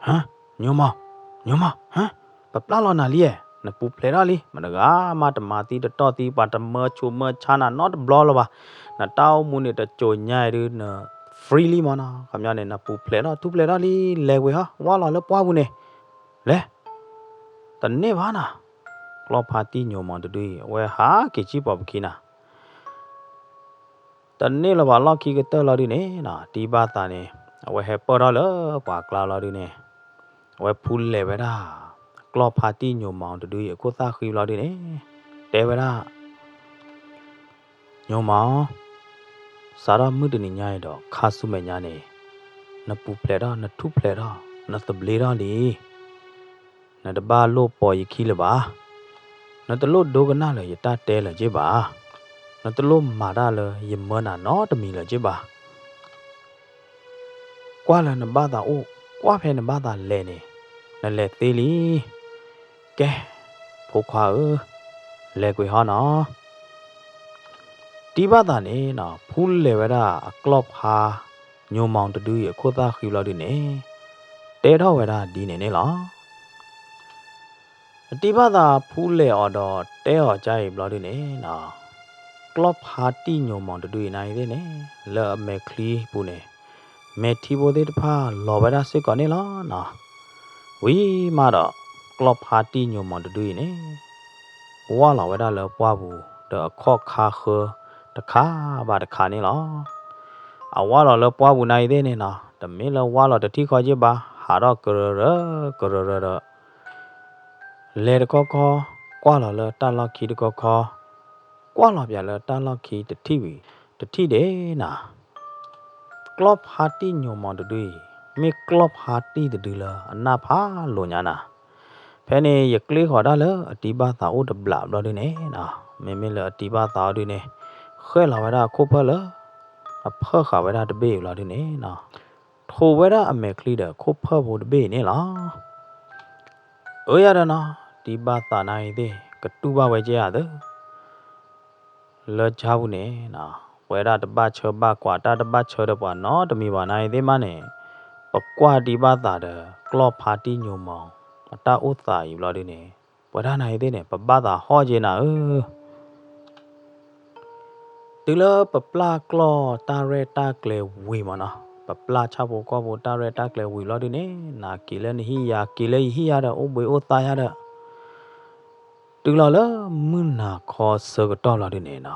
ဟမ်ညမဟမ်ပပလာလောနာလီနပူဖလေရာလီမနကမတမာတီတော့တီပါတမချူမချာနာ not blow လောပါနတောင်းမှုနေတကြိုညိုင်ရန freely မနာခမရနေနပူဖလေတော့သူဖလေရာလီလေဝေဟာဝါလာလပွားဘူးနေလေတနေပါနာကလောပါတီညိုမန်တူဝဲဟာကေချီပေါ်ပကီနာတနေ့လပါလောက်ခီကတဲလာဒီနေနာဒီဘာတာနေဝဲဟက်ပေါ်တော့လပွာကလာလာဒီနေဝဲဖူးလေဝဲတာကလောပါတီညိုမောင်တူရကိုသားခီလာဒီနေတဲဝဲတာညိုမောင်စားရမှုတနေညာရတော့ခါဆုမဲ့ညာနေနပူဖလေတော့နထုဖလေတော့နသဘလေတော့လီနတဘာလို့ပေါ်ရခီလပါနတလို့ဒိုကနာလေရတတဲလေကြပါနတလို့မာရလေယမနာနော်တမီလေကြပါကွာလနဘာသာအိုကွာဖဲနဘာသာလဲနေနလဲသေးလီကဲဖိုခွာလဲကွေဟောနော်ဒီဘာသာနေနော်ဖူးလေဝဒအကလော့ဟာညိုမောင်တူရခိုသားခီလို့ဒီနေတဲတော့ဝဒဒီနေနေလားဒီဘာသာဖူးလေအော်တော့တဲဟောကြိုင်ဘလို့ဒီနေနော်ကလော့ဟာတီညိုမောင်တူရနိုင်သေးနေလဲအမေခလီပူနေမေတီဘိုဒေတဖာလောဝဒစစ်ကောနေလားနော်ဝီမာတော့ကလော့ဟာတီညိုမောင်တူရနေဝါလာဝဒလဲပွားဘူးတော့ခော့ခါခတခါဘာတခါနေလားအဝါလာလဲပွားဘူးနိုင်သေးနေနော်တမင်းလဲဝါလာတတိခေါ်ကြပါဟာတော့ကရလေတကောခေါ်ကွာလာလဲတလောက်ခီတကောခေါ်ကွာလာပြလဲတလောက်ခီတတိဝီတတိတယ်နာကလော့ဟာတီညိုမောင်တူမေကလော့ဟာတီတူလာအနာဖာလိုညာနာဖဲနေရကလေးခေါ်တာလဲအတီဘာသာအိုတဘလာဘလို့နေနော်မေလဲအတီဘာသာတူနေခဲလာဝဒခုဖလအဖခဝဒတဘေလာဒီနေနော်ထိုဝဒအမေကလီဒခုဖဖို့တဘေနေလားအိုရရနော်ဒီဘာသာနိုင်သေးကတူပါဝဲကြရတဲ့လောချဘူးနေနော်ဝဲရတပတ်ချဘကွာတာတပတ်ချတော့ပါနော်တမီပါနိုင်သေးမနဲ့ပကွာဒီဘာသာတဲ့ကလော့ပါတီညိုမောင်အတာဥသာယူလာဒီနေဝဒနိုင်သေးနေပပသာဟောကျင်နာဒီလပပလာကလောတာရဲတာကလေဝီမနာပပလာချဘောကောဘောတာရဲတာကလေဝီလောဒီနေနာကီလနဟီယာကီလေဟီယာတဲ့အိုဘွေအိုတာရတဲ့ဒီလလမွနာခေါ်စကတော့လာဒီနေနာ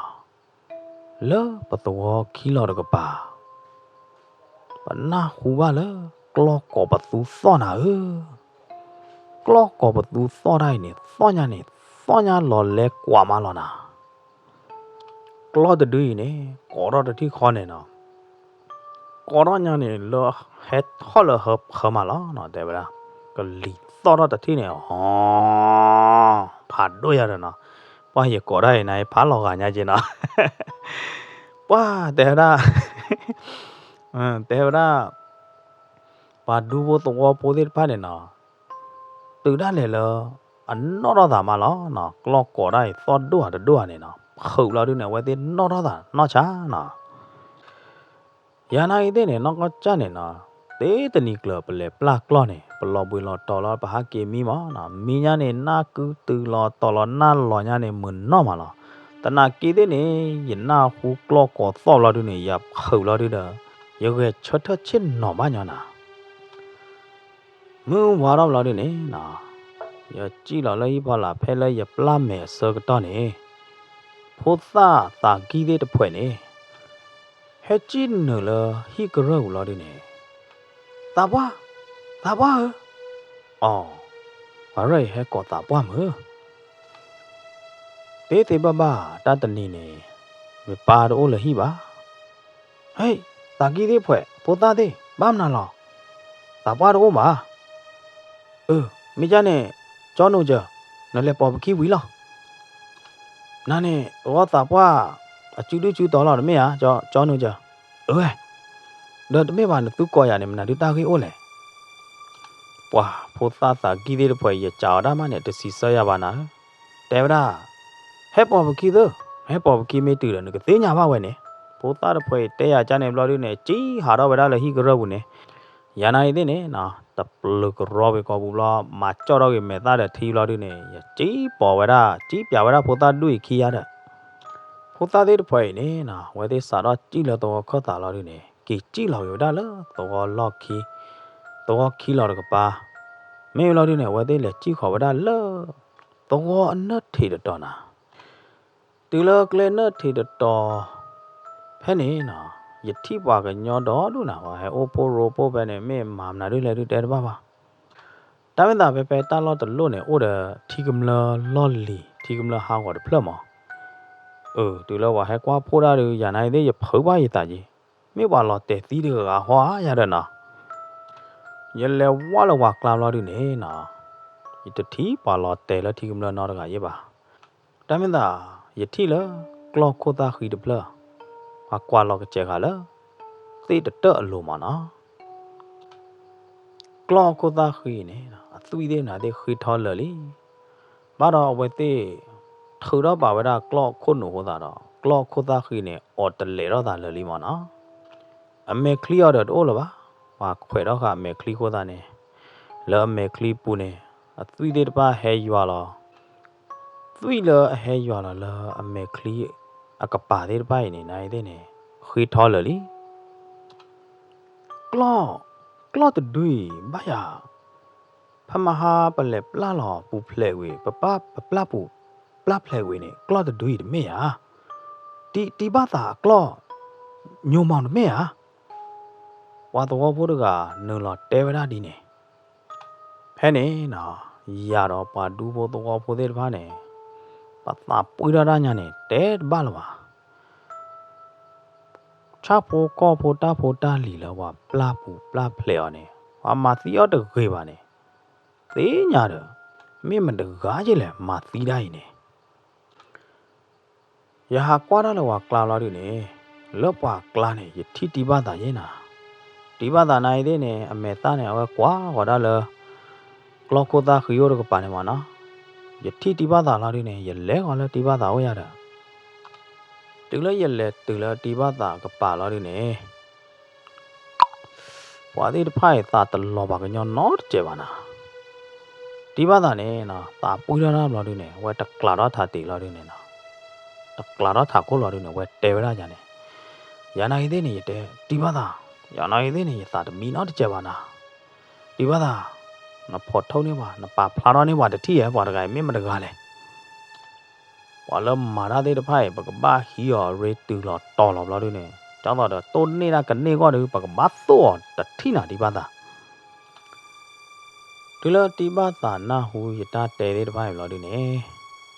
လောပတောခီလောတကပါပနာဟူပါလေကလောကောပသူစောနာကလောကောပသူစောတိုင်းနေစောညာလော်လဲကွာမလောနာကလောတတွေ့နေကောရတတိခေါ်နေနော်ကောရညာနေလောဟက်ဟောလဟပ်ခမလာနော်တဲ့ဗလားကလီသောရတတိနေဟောဖာတို့ရရနော်ပွားရကောရရဲ့နိုင်ဖာလောကညာကျင်နော်ပွားတဲ့ရာတဲ့ရာပါဒူဘတော့ပိုဒီဖာနေနော်တူရလေလောအနောရတာမလားနော်ကလောကောရရဲ့သောတို့ဟာတို့ဟာနေနော်ခုလာတို့နဲ့ဝဲသေးနော်တော့တာနော်ချာနော်ရန်နိုင်တဲ့နဲ့နော်ကကြနေနော်တေးတနီကလပလေပလကလောနေပလောပွေလောတော်လောပဟာကေမီမနော်မီညာနေနာကူတူလောတော်လောနာလောညာနေမွန်းနော်မလားတနာကေတဲ့နေယနာဟူကလောကောသောလာတို့နေရခုလာတို့တာယောကေချထချင်းနော်မညာနာမူဝါတော့လာတို့နေနော်ရကြည့်လာလေးပါလာဖဲလဲရပလမဲစကတော့နေဖိုသာတာဂီတဲ့တဖွဲ့နေဟဲချင်းနော်ဟီကရောလာဒီနေတာပွားအော်ဘာရဲဟဲကောတာပွားမတေဘဘာတတနီနေမပါတော့လဟီပါဟေးတာဂီတဲ့ဖွဲ့ဖိုသာတဲ့ဘာမနာလောတာပွားတော့မှာမိကြနဲ့ကျောင်းတို့ကြနော်လေပေါ်ပကီဝီလားနာနေဝတ်တာပွားအကျူတူတော်လာတယ်မေဟာကျောင်းတို့ကြတော့တမေပါနဲ့သူကောရနေမနာဒီတာခေအိုးလေပွာဖိုသာသာကီးတဲ့ဖွဲ့ရကြော်တာမနဲ့တစီဆရပါနာတဲဗရာဟဲပေါ်ပကီတော့ဟဲပေါ်ပကီမေတူတယ်ကသေးညာပါဝဲနေဖ ပိုသားတဲ့ဖွဲ့တဲရချနေဘလို့နေကြီးဟာတော့ဝဒါလေဟီကရောဘူးနေရနိုင်တဲ့နေနော်တပလကရောပဲကောဘူးလားမကြောက်တော့ကေမဲ့သားတဲ့ထီလို့နေကြီးပေါ်ဝဒါကြီးပြဝဒါပိုသားတွေ့ခီရတဲ့ပိုသားတဲ့ဖွဲ့နေနော်ဝဲတဲ့စာတော့ကြီးလို့တော့ခော့တာလို့နေကြီးကြီးလို့ရဒါလားတော့လော့ခီတော့ခီလို့ကပါမေလို့နေဝဲတဲ့လေကြီးခေါ်ဝဒါလောတော့အနတ်ထေတော့နာတီလကလနထေတော့ဖဲနေနော်ယတိပွားကညောတော့လို့နာပါဟဲအိုပိုရိုပိုပဲနေမေမာမနာတွေလေတဲ့ပါပါတာမင်တာပဲပဲတာလော့တလို့နေအိုဒထီကမလာလော်လီထီကမလာဟာကောဖလမောတူလောဝါဟဲကွာဖိုးတာတွေရနိုင်သေးရဖောက်ပါရတာကြီးမေပါလော်တဲ့သီးတွေကဟွာရတဲ့နော်ရလေဝါလောဝါကလာလော်ဒီနေနော်ယတတိပါလော်တဲ့လထီကမလာနော်တကရပါတာမင်တာယတိလကလော့ခိုတာခီဒပလာကွာလောကကျဲကလာသိတအလိုမနော်ကလောကိုသာခီနေအသွီသေးနာတဲ့ခီထောလလီဘာတော့ဝဲတဲ့ထူတော့ပါဝဲတာကလောခုနိုဟောတာတော့ကလောကိုသာခီနေအော်တလေတော့တာလလီမနော်အမေကလီအော်တော့လို့ပါဟာခွဲတော့ကအမေကလီဟောတာနေလောအမေကလီပူနေအသွီသေးတပါဟဲရွာလောသွီလောဟဲရွာလောအမေကလီအကပါသေးတပါနေနိုင်တဲ့နေခီထောလလီကလောတဒွေဘာယာဖမဟာပလက်ပလာလောပူဖလဲဝေပပပလပူပလဖလဲဝေနေကလောတဒွေတမေယာတီဘာသာကလောညုံမောင်တမေယာဝါတော်ဖို့တကနုံလောတဲဝရဒီနေဖဲနေနော်ရတော့ပါဒူဖို့တော်ဖို့တဲ့တပါနေပတာပွေရရညာနေတဲဘာလပါချာဖိုကောဖိုတာလီလောဝပလပူပလဖလဲော်နေဝါမသီယောတခေပါနေသေးညာတော့မိမတကားကြီးလဲမသီးတိုင်းနေရဟာကွာရလောဝကလာလာဒီနေလော့ပွားကလာနေယတိတိဘာသာရဲ့နာဒီဘာသာနိုင်တဲ့နေအမေသားနေအဝဲကွာဟောဒါလကလောကိုသားခီယိုတော့ကပါနေမှာနော်ယတိတိဘာသာလာဒီနေရလဲခေါ်လဲတိဘာသာဝရတာတူလဲရလဲတူလဲတိဘာသာကပါလာဒီနေဘွာဒီတဖိုင်သာတလောပါကညောနော်ကျေပါနာဒီဘာသာနေနော်တာပူရနာမလို့ဒီနေဝဲတကလာတော့သာတီလို့ဒီနေနော်တကလာတော့သာကိုလို့ဒီနေဝဲတဲဝရကြနေရနိုင်သေးနေတဲ့ဒီဘာသာရနိုင်သေးနေသာတမီနော်တကျေပါနာဒီဘာသာနဖော်ထုံးနေပါနပါဖလာတော့နေပါတတိရပါတကယ်မင်းမတကားလဲဝါလမာရသေးတဖိုင်ပကဘာဟီယောရေတူလို့တော်လို့လို့ဒီနေကျောင်းတော့တိုးနေတာကနေကောဒီပကဘာသောတတိနာဒီဘာသာဒီလိုဒီဘာသာနာဟူရတာတဲတဲ့တပိုင်းလို့ဒီနေ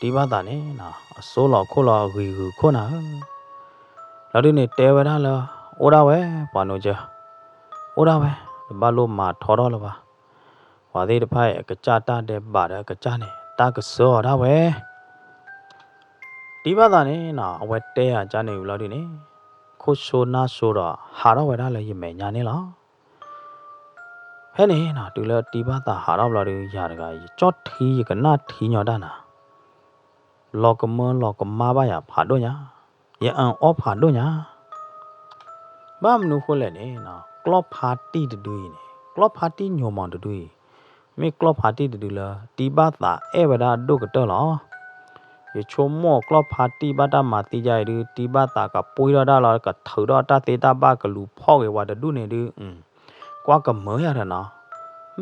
ဒီဘာသာနေနော်အစိုးလောက်ခို့လောက်ဂီဂူခို့နာလို့ဒီနေတဲဝရလားအိုရာဝဲဘာနိုချာအိုရာဝဲဘာလို့မထော်တော့လပါဝါသေးတဖိုင်ကကြတာတဲ့ပါတဲ့ကကြနေတာကစောတာဝဲဒီဘာသာနေနော်အဝဲတဲရကြနေဘူးလို့ဒီနေခို့ဆိုနာဆိုတော့ဟာတော့ဝဲတာလည်းရမယ်ညာနေလားဟဲ့နေနော်တူလတီဘာသာဟာတော့ဘလာတွေရတကကြော့ထီကနာထီညော်တာနာလောကမဘာယာဖာတော့ညာရအန်အောဖာတော့ညာဘာမနုခိုလဲနေနော်ကလော့ဖာတီတူနေကလော့ဖာတီညော်မောင်တူမေကလော့ဖာတီတူလာတီဘာသာအဲဝဒါဒုကတော့လောရချုံမောကလော့ဖာတီဘာတာမာတီကြရတီဘာသာကပွေရတာလားကထော်တော့တာတေတာဘာကလူဖောက်ရဝဒဒုနေဒီကွာကမောရတာနော်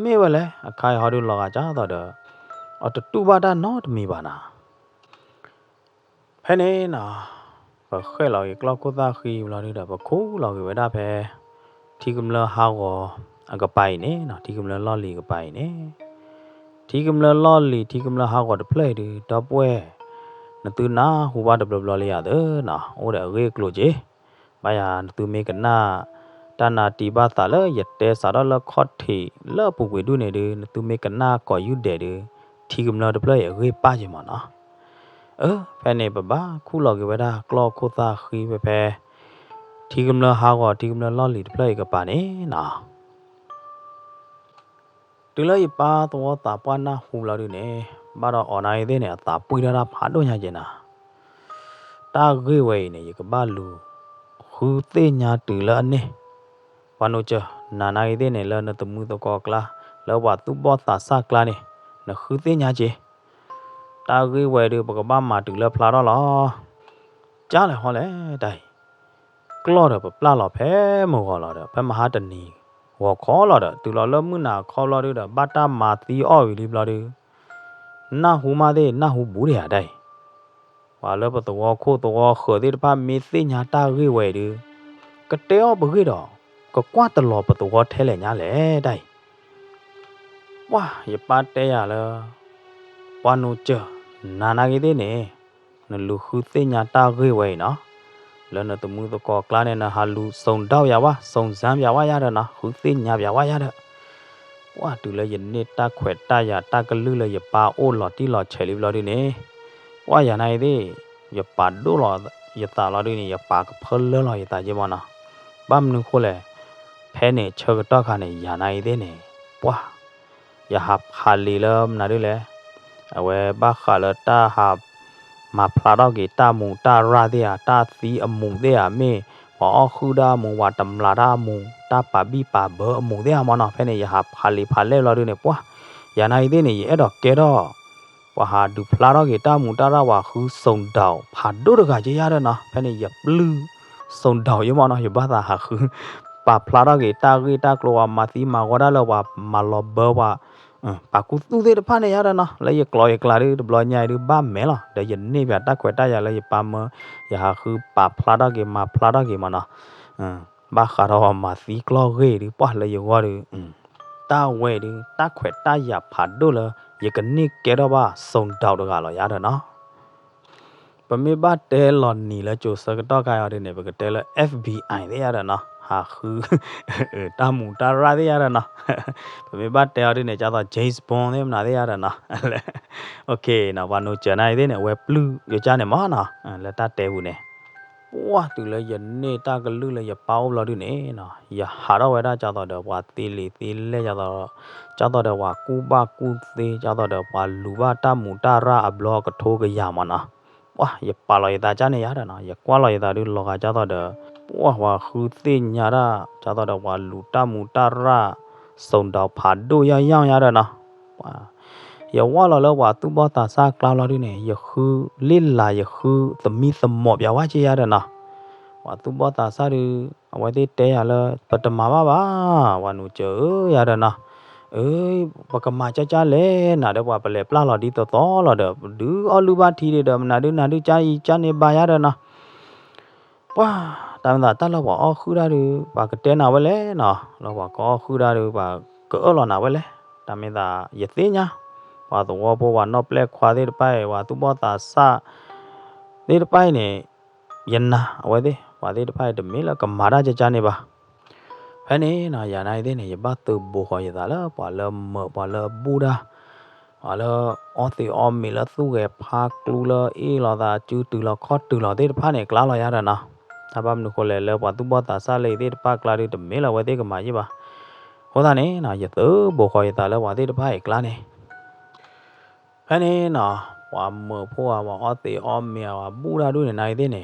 မေဝလဲအခိုင်ဟော်ဒူလောကကြတော့အတတူဘာတာနော်တမီပါနာဖဲနေနော်ဘခဲလောကလောက်ကိုသာခီလောနေတာဘခိုးလောကဝဲတာဖဲထီကမလဟာကောအကပိုင်နေနော်ထီကမလလော်လီကပိုင်နေထီကမလလော်လီထီကမလဟာကောတဖလဲဒီတော့ပွဲနတူနာဟူဘာဒဘလလေးရတယ်နော်ဟိုတဲ့ရေကလိုကြီးဘာယာနတူမေကနာတနာတီဘာသာလရတဲစာရလခော့တီလပူဝေဒုနေတယ်နတူမေကနာကောယူတဲ့ထီကမလဒပလဲရေပါချင်မနော်ဖဲနေပပခုလောကဝဒါကလောခိုသာခီပဲဖဲထီကမလဟာကောထီကမလလော်လီဒပလဲကပါနေနော်တူလရပါတော့တာပနာဟူလာဒီနေဘာတော့အွန်လိုင်းသေးနေအသာပွေရတာဖာတော့ညာကျင်တာတာဂေဝေနေကဘာလူခွ khu tê nhà từ lỡ nè quan nô chờ nà này thế này lỡ nó tụm mưa tụm cò cla lỡ quả tụm bò tả sa cla nè nó khu tê nhà chị ta ghi về được bậc ba mà từ lỡ pla đó lo chả lại họ lẽ đây clo được bậc pla lọ phé mù họ lọ được phé mà hát đần nì họ khó lọ được từ lọ lỡ mưa nào khó lọ được bắt ta mà tí oi đi lọ được na hú mà thế na hú bù à đây và lỡ bậc tụi khô tụi khởi thế ba mê tê nhà ta ghi về được cái téo bự cái đó có quá tờ lọ bậc tụi thế lẽ nhà lẽ đây wow vậy ba té à là quan nô chờ nà cái thế này nó lù khứ tê nhà ta ghi về nó lần nó tụi mưa tụi cò clan này nó hà lù sông đau ya wa sông giam ya wa ya đó nó khứ tê nhà ya wa ya đó wow từ lời dân này ta khỏe ta ya ta cái lư lời ba ô lọ tí lọ chạy đi lọ đi nè wow ya này đi ya ba đô lọ ya ta lọ đi nè ya ba cái phơi lỡ lọ ya ta chứ mà nó băm nước khô lẹ phe này chơi cái đó cái này ya này thế nè wow ya hạp hà lì lơm nào đi lẹ à ba khá là ta hạp mà pha đó cái ta mù ta ra đi à ta xí mù đi à mẹ bỏ khu đa mù và tầm là đa mù ta bà bi bà bơ mù đi à mà nó phải này hạp hà lì phá lê lo đi này quá giờ này thế này ở đó kia đó và hà được pha đó cái ta mù ta ra và khu sông đào phá đốt được cái gì đó nó phải này dập lư sông đào như mà nó hiểu ba ta hà khu bà pha đó cái ta keluar mà tí mà qua đó là mà lo bơ và bà cũng tu thế được này đó nó lấy cái lò đi được lò nhảy được ba mẹ lo để dân này về ta quẹt ta giờ lấy ba mơ giờ hà khứ bà plada cái mà nó ba khá đó mà xí clo ghê đi bỏ lấy qua đi ta quẹt đi ta quẹt ta giờ phá đô là giờ cái này cái đó ba sông đào được à lo đó nó bà mẹ ba té lò nỉ là chỗ sao cái đó cái ở đây này cái té là FBI đấy đó nó hà khứ ta mù ta ra đấy đó nó bởi bắt theo đi này cho tao James Bond em nói đấy nó ok nào và nó trở này thế này web blue giờ cha này mất nó là ta theo này wow từ lấy dân này ta cái lư là giờ bao là đi này nó giờ hà đâu vậy đó cho tao được qua tì lì cho tao được qua cuba cuti cho tao được qua luba ta mù ta ra ablo cái thô cái gì mà nó wow giờ bao là ta cha này đó nó giờ qua là ta đi lo cái cho tao được wow và khu tin nhà đó cho tao được qua luta mù ta ra sông đào phá đôi ya đó nè, giờ qua là qua tu bò ta sa cloud là đi này giờ khứ liên là giờ khứ tầm mi tầm một giờ qua chi ya đó nè, qua tu bò ta sa đi, qua đi té là bắt tầm mà ba, qua nu chơi ya đó nè, ơi bắt cầm mà cha lên, nè để qua bể pla là đi to là được, đứa ở lưu ba thì để đầm nè đứa cha này ba ya đó nè, wow tại vì ta là bỏ khứ ra được và cái tên nào vậy lẽ nó là bỏ có khứ ra được và cỡ là nào vậy lẽ tại vì là nhiệt thế nhá và tụi họ bỏ nó plek khoa đi bay và tụi bỏ ta sa đi bay này yên na vậy đi và đi bay thì mình là cầm mà ra cho này ba cái này là giờ này thế này bắt từ bộ hỏi giờ là bỏ là Buddha hoặc là ở thì mình là tu nghiệp phá lu là ý là ta chứ từ là khó từ là thế phá này là ya rồi nè tabam nu kole le pa tu ba ta sa le de pa kla de me la wa de ka ma ji ba ho da ne na ye tu bo kho ye ta le wa de pa e kla ne ha ne na wa mo pho wa o te o me wa bu da du ne nai de ne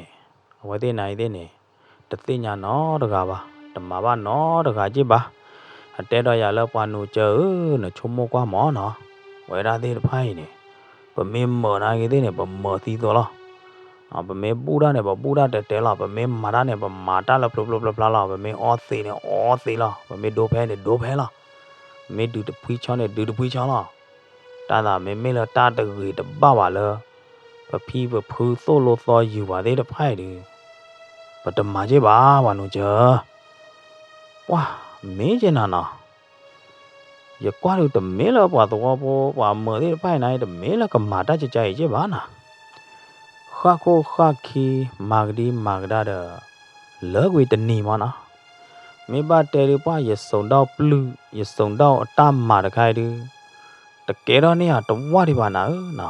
wa de nai de ne ta te nya no da ga ba ta ma ba no da ga ji ba te do ya le pa nu che no chum mo kwa mo no wa da de pa ne pa me mo na ge de ne pa mo ti to lo bà mẹ Buddha này bà Buddha để là bà mẹ Mata này bà Mata là bla là bà mẹ Osi là bà mẹ Dope này Dope là mẹ đưa được phi cho này đưa được phi cho là ta là mẹ là ta được gửi được ba bà là bà phi bà phu solo so yêu bà đấy được phải đi bà tầm mà chứ bà nó chờ wow mẹ chứ nào giờ qua được tầm mẹ là bà tụi bà mở đấy phải này tầm mẹ là cầm Mata chứ chạy chứ bà nào khaki magda da lỡ quy tình nỉ mà nó mấy ba tê đi qua giờ sống đau blue giờ sống đau tam mà được hai đứa đặc kế đó nè trong quá đi bà nỡ nè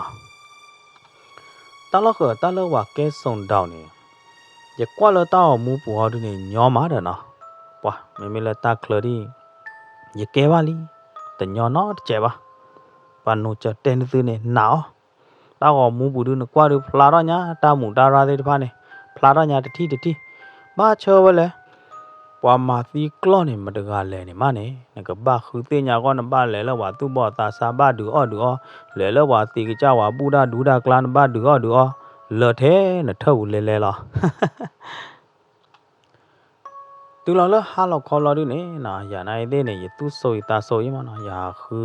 ta lỡ qua cái sống đau nè giờ qua lỡ tao mua bùa họ đi nè nhỏ má đó nè quá mấy là ta khờ đi giờ kế ba đi tình nhỏ nó chạy ba và nó chờ tên từ này nào tao có mua bùa đưa nó qua được pla đó nhá tao muốn tao ra đây pha này pla đó nhá thì ဘာချောဝလဲပွာမာသီကလော့နေမတကလဲနေမနေငကဘာခူတင်ညာကောနဘာလဲလောဝါသူဘောတာစာဘဒူအော်ဒူအော်လဲလောဝါတီကကြဝါပူဒါဒူဒါကလန်ဘဒူအော်ဒူအော်လော်သေးနထဝလဲလဲလောတူလော်လဟာလော်ခေါ်လော်ဒူနေနာယာနိုင်သေးနေယသူဆိုရတာဆိုရမနော်ယာခူ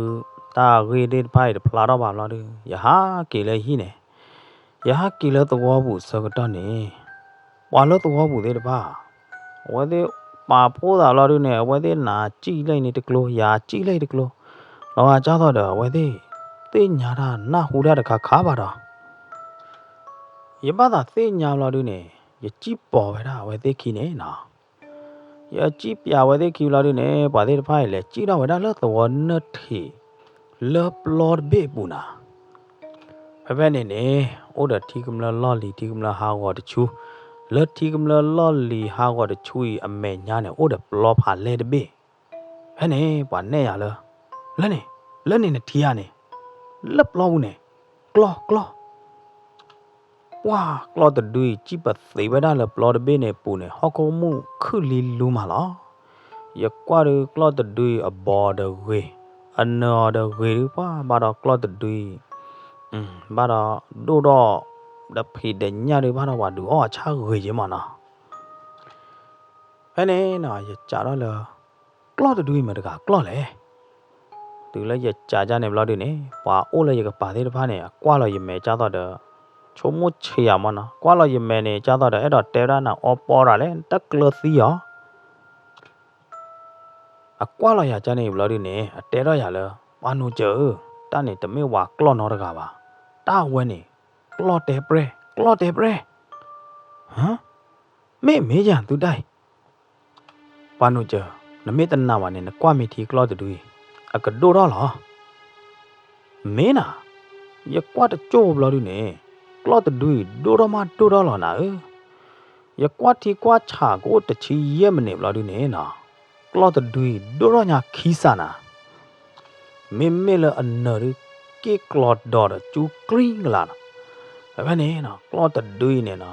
တာရီဒေဖိုင်ဖလာတော့ပါလော်ဒူယာဟာကေလဲဟီနေယာဟာကေလဲတော့ဘူးစကတော့နေဝါလောတော့ဘူးသေးတပါဝဲသေးပါဖိုးတာလော်ဒူနေဝဲသေးနာကြည့်လိုက်နေတကလို့ယာကြည့်လိုက်တကလို့လောဟာကြားတော့ဝဲသေးသိညာတာနာဟူတာတခါခါပါတော့ယပတာသိညာလော်ဒူနေယကြည့်ပေါ်ပဲတာဝဲသေးခီနေနော်ยาจีปยาไว้ได้คิวลาดิเน่ปาได้พายเลยจีดาไว้ได้ละตัวนัดทีเลปลอดเบปูนาเพ่เนี่ยโอ้เดทีกำลังล่อลีทีกำลังหาวอดชูเลทีกำลังล่อลีหาวอดชูอีอเมญญาเนี่ยโอ้เดปลอผ่านเลยเดเบ้เพ่เนี่ยปาเนี่ยยาเลยแล้วเนี่ยทียาเนี่ยเลปลอเนี่ยกล้อว้ากลอดดุยจีบสีไปได้ละปลอดเบเนปูเนฮอกมูคือลีลูมาล่ะยากว่าดูกลอดดุยอบอดเวอันนอดเวหรือว่าบาดกลอดดุยบาดดูดอดับผิดเดญาหรือบาดว่าดูอ้อชาเวจมานะเฮ้ยน่ะอย่าจ่าแล้วเลยกลอดดุยมาดกากลอเลยดูแล้วอย่าจ่าจานเนี่ยบลอดเนี่ยว่าโอ้เลยอย่ากับป่าที่พาเนี่ยกว่าเราอย่าแม่จ่าต่อเด้อชมมุเชียมันนะกว่าเรายังแม่เนี่ยจ้าต่อเด้อดอเตระน่ะอปอระเลยตักเลสีอ๋อกว่าเราอยากจะเนี่ยบลอดิเนี่ยเตระอย่าเลยปานุเจอตาเนี่ยจะไม่ว่ากล้อนอระกาบะตาเวนี่กล้อเตเปรฮะไม่จังตุได้ปานุเจอนเมตันนาวะเนี่ยกว่ามีทีกล้อตุดุยอะกะโดรอเหรอเมน่ะอย่ากว่าจะโจบลอดิเนี่ยกลอดดุยดูรมาดูรอหลอนะอย่ากว่าที่กว่าฉากูตะชีเยี่ยมเนี่ยบลอดูเนี่ยนะกลอดดุยดูรอเนี่ยขี้สานะไม่ละอันเนอร์กี่กลอดดอดจูกริ้งละนะแบบนี้นะกลอดดุยเนี่ยนะ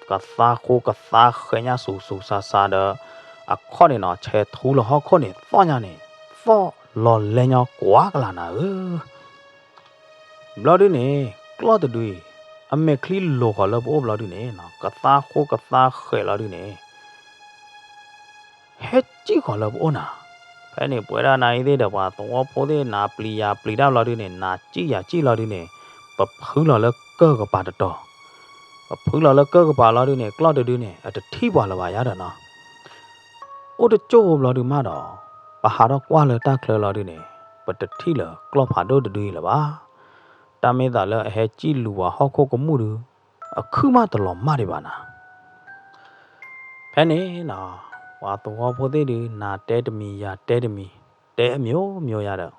กัสซาโคกัสซาเขียนสูซาเดออะข้อเนี่ยนะเชทูละข้อเนี่ยฟ้อนเนี่ยฟ้อหล่อเลยเนี่ยกว่ากันละนะบลอดูเนี่ยกลอดดุยอเมคลีโลขอลบโอบลอดูเนี่ยนะกัสซาโคกัสซาเขยลอดูเนี่ยเฮจิขอลบโอนะแค่เนี่ยป่วยด้านไหนเดี๋ยวว่าตัวพอดีนาปลีดาวลอดูเนี่ยนาจีลอดูเนี่ยปะพื้นลอแล้วก็กปาต่อปะพื้นลอแล้วก็กปาลอดูเนี่ยกลอดดูเนี่ยอาจจะที่บ่าละว่ายาดนะโอ้จะโจบลอดูมาดอปะหาดกว่าเลยตาเคลลอดูเนี่ยปะจะที่ละกลอผ่าโดดูละว่าตาเมตาละเฮจิลูวาฮอกโคกมูดูคือมาตลอดมาดิบานะแพนี่นะว่าตัวพอดีดีนาเตดมียาเตดมีเตอเมียยาเด้อ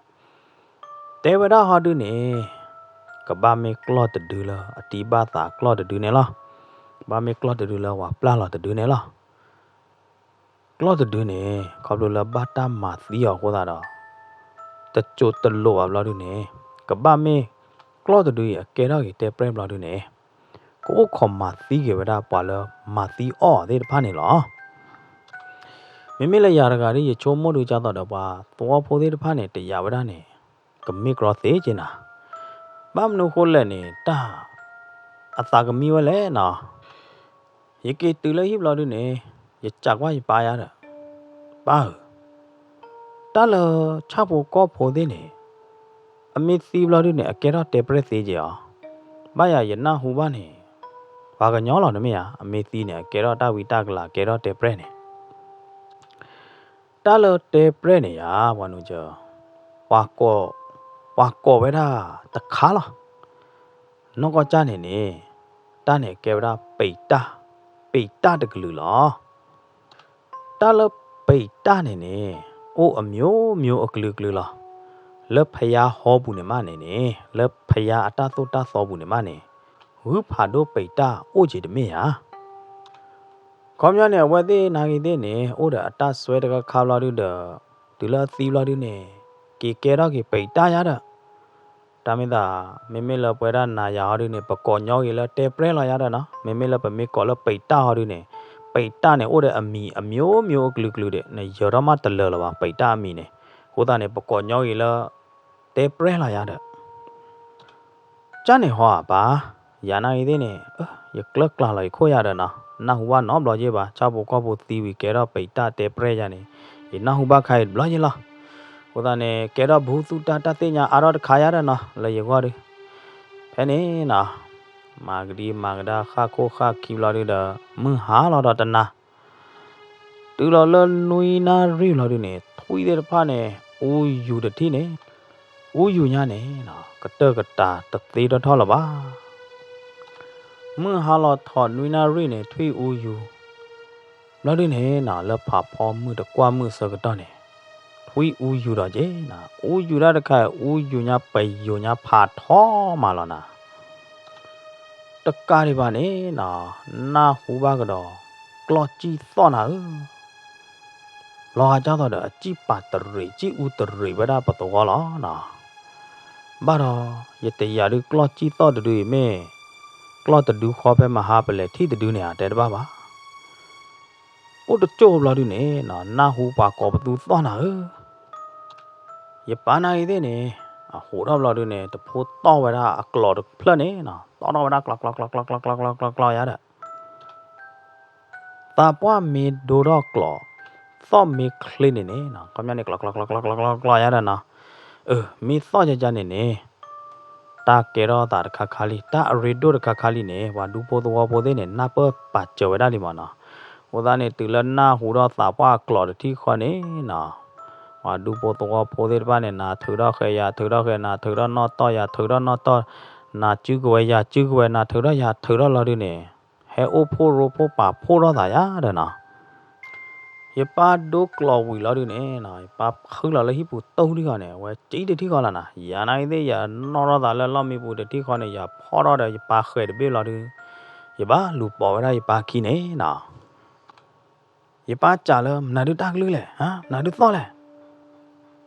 เตวดาฮอดูนี่กะบาเมกลอดดูละอติบาตากลอดดูเนี่ยล่ะบาเมกลอดดูละว่าปลาลอดดูเนี่ยล่ะกลอดดูเนี่ยขอบดูละบาตามาสีอ๋อโคตาดอตะโจตะโลอ่ะบลอดูเนี่ยกะบาเมกลอดดูอ่ะแกเราเตเปรมบลอดูเนี่ยကိုခေါ်မာသီးကြဝဒပါလမာသီးအော်တဲ့ဖာနေလောမိလည်းရတကာရီချိုမို့တို့ကြတော့ပါတော်ဖိုးတဲ့ဖာနေတရားဝဒနေကမိကရသေးချင်တာဘာမနုခိုးလက်နေတာအသာကမီဝလဲနော်ရကေတူလည်းဟိဘလို့နေရကြကွာရပါရတာပါတလချဖို့ကောဖိုးတဲ့နေအမေသီးဘလို့နေအကဲတော့တေပရက်သေးကြအောင်ဘာရရနာဟူပါနေဘာကညောင်းလောင်နမေယအမေသီးနေကဲတော့တဝီတကလာကဲတော့တေပရက်နေတလတေပရက်နေရဘာနုကြောဝါကောပဲတာတခါလားနောက်ကကြနေနေတနေကဲတော့ပိတ်တာတကလူလားတလပိတ်တာနေနေအိုအမျိုးအကလူလားလက်ဖျားဟောဘူးနေမနေနေလက်ဖျားအတသုတသောဘူးနေမနေဝုဖာတို့ပိတ်တာအိုချေတမေဟာခေါမြနဲ့ဝက်သေးနာဂီသေးနေအိုဒအတဆွဲတကခါလာတို့ဒီလာသီလာတို့နေကေကဲတော့ကေပိတ်တာရတာတမင်သာမေလပွဲရနာယာတို့နေပကောညောကြီးလဲတဲပရဲလာရတာနော်မေလပမေကောလပိတ်တာတို့နေပ ပိတ်တာနဲ့အိုတဲ့အမီအမျိုးမျိုးဂလူဂလူတဲ့နဲ့ရော်မတလလပါပိတ်တာအမီနဲ့ဟိုသားနဲ့ပကောညောရီလာတဲပရဲလာရတဲ့ကျန်နေဟောပါယာနာရည်တဲ့နဲ့ရကလကလာလိုက်ခိုးရတဲ့နော်နာဟူဝါနော်ဘလော်ကြီးပါချဖို့ကောဖို့တီးဝီကဲတော့ပိတ်တာတဲပရဲရနေဒီနာဟူဘခိုင်ဘလော်ကြီးလားဟိုသားနဲ့ကဲတော့ဘူးသူတာတသိညာအာတော့ခါရတဲ့နော်လေရော်ရီဖဲနေနော်မာဂဒီမာဂဒါခါခိုခါကီလာရီဒါမဟာလာတော့တနာတူလော်လနွီနာရီလာရီနဲ့ထွေးတဲ့ဖာနဲ့အိုးယူတဲ့တီနဲ့အိုးယူညာနဲ့နော်ကတကတာတသေးတော့ထော်လာပါမဟာလာထော်နွီနာရီနဲ့ထွေးအိုးယူလာရီနဲ့နော်လဖာဖော်မှုတကွာမှုစကတော့နဲ့ထွေးအိုးယူတော့ကျနော်အိုးယူရတဲ့ခါအိုးယူညာပိယူညာဖာထော်မာလာနာတကားရပါနဲ့နော်နာဟူပါကတော့ကလော့ကြီးသောနာလောဟာကြတော့အကြည့်ပါတရီကြည့်ဦးတရီဝဒပတော်လာနော်ဘာတော့ရတရရကလော့ကြီးသောတူမဲကလော့တူခေါ်ပဲမဟာပလေထိတူနေရတယ်တပါပါအိုတချို့လာတူနေနော်နာဟူပါကောဘသူသောနာရပါနိုင်တဲ့နေဟိုတော့လာတူနေတဖိုးတော့ဝဒအကလော့ဖလနေနော်တော့ဝဒကလော့ရတဲ့တာပွားမီဒိုတော့ကလော့သော့မီကလင်းနေနော်ကမြနေကလော့ရတဲ့နော်မီသော့ကြနေနေတာကေရောတာတခါခါလီတာရီဒိုတခါခါလီနေဝါဒူပိုတော်ပိုတဲ့နေနပပါကြဝဒါလီမနော်ဟိုသားနေတူလနာဟူတော့တာပွားကလော့တီခွနေနော်ဝါဒူပိုတော်ပိုတဲ့ပါနေနာထူတော့ခဲရထူတော့ခဲနာထူတော့နော်တော့ရထူတော့နော်တော့နာကျူးကွယ်ရကျူးကွယ်နာထူတော့ရထူတော့လာနေဟဲအိုဖိုရိုဖိုပါဖိုတော့တာရတဲ့နော်ยปาโดกลอวีลอดิเนนะปาคึลอลหิปูตုံးတိခနဲ့ဝဲជីတတိခလာနာယာနိုင်သေးရနော်တော့တာလဲလော့မိปูတတိခနဲ့ရဖောတော့တယ်ပာခဲတပိလอดิยปาလူပေါ်ဝဲရပာခိနေနာยปาကြလဲနာဒတကလူလဲဟာနာဒသောလဲ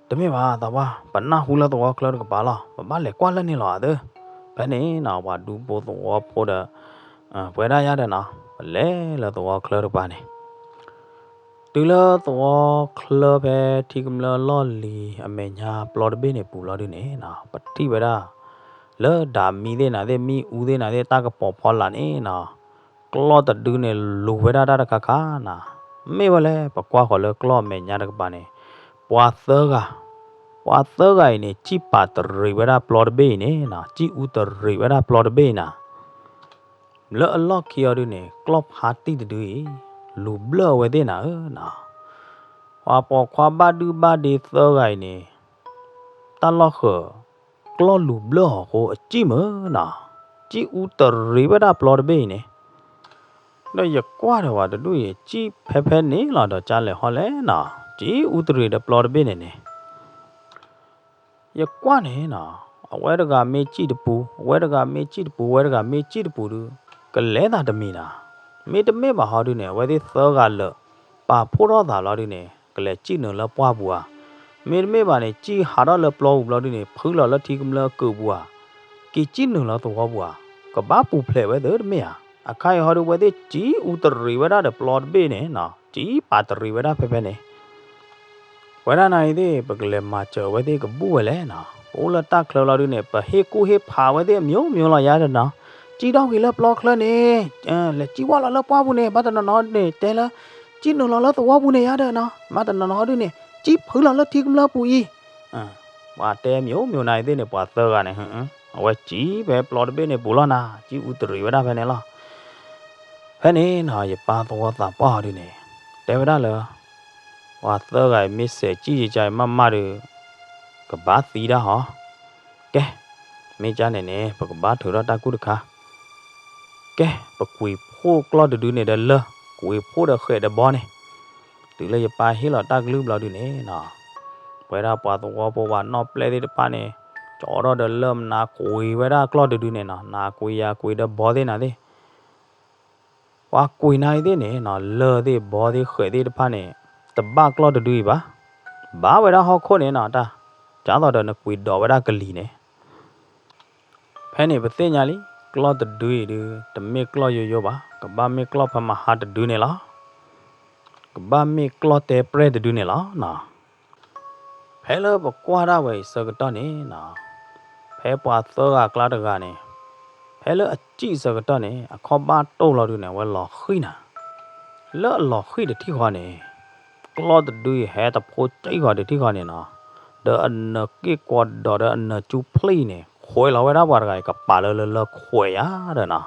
တမေပါတော့ပါပနာဟူလာတော့ကလကပါလားဘာလဲကွာလဲနေလားတဲ့ဘယ်နေနော်ဘာဒူပိုတော့ပိုတဲ့ဘွဲရရတဲ့နော်လဲလဲတော့ကလပါနေတူလာတော့ကလပဲတီကမလာလော်လီအမေညာပလော်တဘေးနေပူလော်ဒီနေနော်ပတိဝရလဲဒါမီတဲ့နာတဲ့မီဦးတဲ့နာတဲ့တာကပေါ်ဖော်လာနေနော်ကလော့တဒူးနေလူဝရတာတခါခါနာမေဝလဲပကွာခေါ်လဲကလော့မေညာတကပါနေပွာသဂိုင်နေချိပါတရီဝရပလော်တဘေးနေနော်ချိဦးတရီဝရပလော်တဘေးနာလဲအလော့ခီယော်ဒီနေကလော့ဟာတီတဒူးလူဘလဝဲတဲ့နာနော်ဟွာပေါ်ခွာဘာဒူဘာဒီသောဂိုင်နေတလော့ခကလော့လူဘလဟိုအကြည့်မနော်ကြည့်ဦးတရီဝဒပလော်ဘေးနေတော့ရကွာတော့ဝါတူရကြည့်ဖဲနေလာတော့ကြားလဲဟောလဲနော်ကြည့်ဦးတရီဒပလော်ဘေးနေနေရကွာနေနော်အဝဲတကမေကြည့်တပူဝဲတကမေကြည့်တပူဝဲတကမေကြည့်တပူတူကလဲတာတမီနာမေတမေမဟာဒူနေဝဲဒီသောကလပါဖိုးတော့တာလော်ဒီနေကလဲကြည့်နလပွားဘူးဟာမေမေပါနေကြည့်ဟာတော့လပလောဘူးလော်ဒီနေဖူးလော်လတီကမလကူဘူးဟာကီကြည့်နလတော့ဘူးဟာကဘာပူဖလဲဝဲတဲ့မေဟာအခိုင်ဟာဒူဝဲဒီကြည့်ဦးတရီဝဲတာပလော့ဘေးနေနော်ကြည့်ပါတရီဝဲတာဖဲနေဝဲတာနိုင်သေးပကလဲမာချဝဲဒီကဘူးဝဲလဲနော်ပိုးလတခလလော်ဒီနေပဟေကူဟေဖာဝဲဒီမျိုးလာရတဲ့နော်ជីတော့ကြီးလဲပလော့ခလနေလဲជីဝါလာပွားဘူးနေဘာတနော်နေတဲလာជីနလောတော့ဘူးနေရတဲ့နော်မတနော်ဒီနေជីဖူးလာတီကမလာပူကြီးဝါတဲမျိုးနိုင်သေးနေပွားသောကနေဟမ်ဝဲជីပဲပလော့ဘေးနေပူလာနာជីဥတရီဝဒဖဲနေလားဖဲနေနော်ရပါတော့တာပွားဒီနေတဲဝဒလဲဝါသောကမစ်စေជីကြိုင်မရကဘာသီတာဟောကဲမေချာနေနေပကဘာထရတာကုတခါကဲပကွေဖိုးကလော့ဒူနေတယ်လကွေဖိုးတဲ့ခဲတဲ့ဘောနေတူလေပါဟီလာတကလူဘလာဒူနေနော်ဝဲတာပွားတော့ဘောဝါနော်ပလေတဲ့ပါနေကျော်တော့တယ်လမ်နာကွေဝဲတာကလော့ဒူနေနော်နာကွေရကွေတဲ့ဘောတဲ့နာတဲ့ဝါကွေနိုင်တဲ့နေနော်လော်တဲ့ဘောတဲ့ခဲတဲ့ပါနေတဘကလော့ဒူပါဘာဝဲတာဟောခုနေနော်တာကြားတော့တယ်ကွေတော်ဝဲတာကလီနေဖဲနေပသိညာလီကလော့ဒူတမေကလော့ယောပါကဘာမေကလော့ဖမဟာဒူနေလား ba mi clote pre de du ne la na phe lo ba kwa da we so ka to ne na phe pwa so ga kla da ga ne phe lo a chi so ka to ne a kho ba to lo du ne we lo khi na lo khi de thi khwa ne clot du he ta pho chai khwa de thi khwa ne na the an ki kwa do the an chu play ne khoi lo we da ba ga ka pa lo khoi ya da na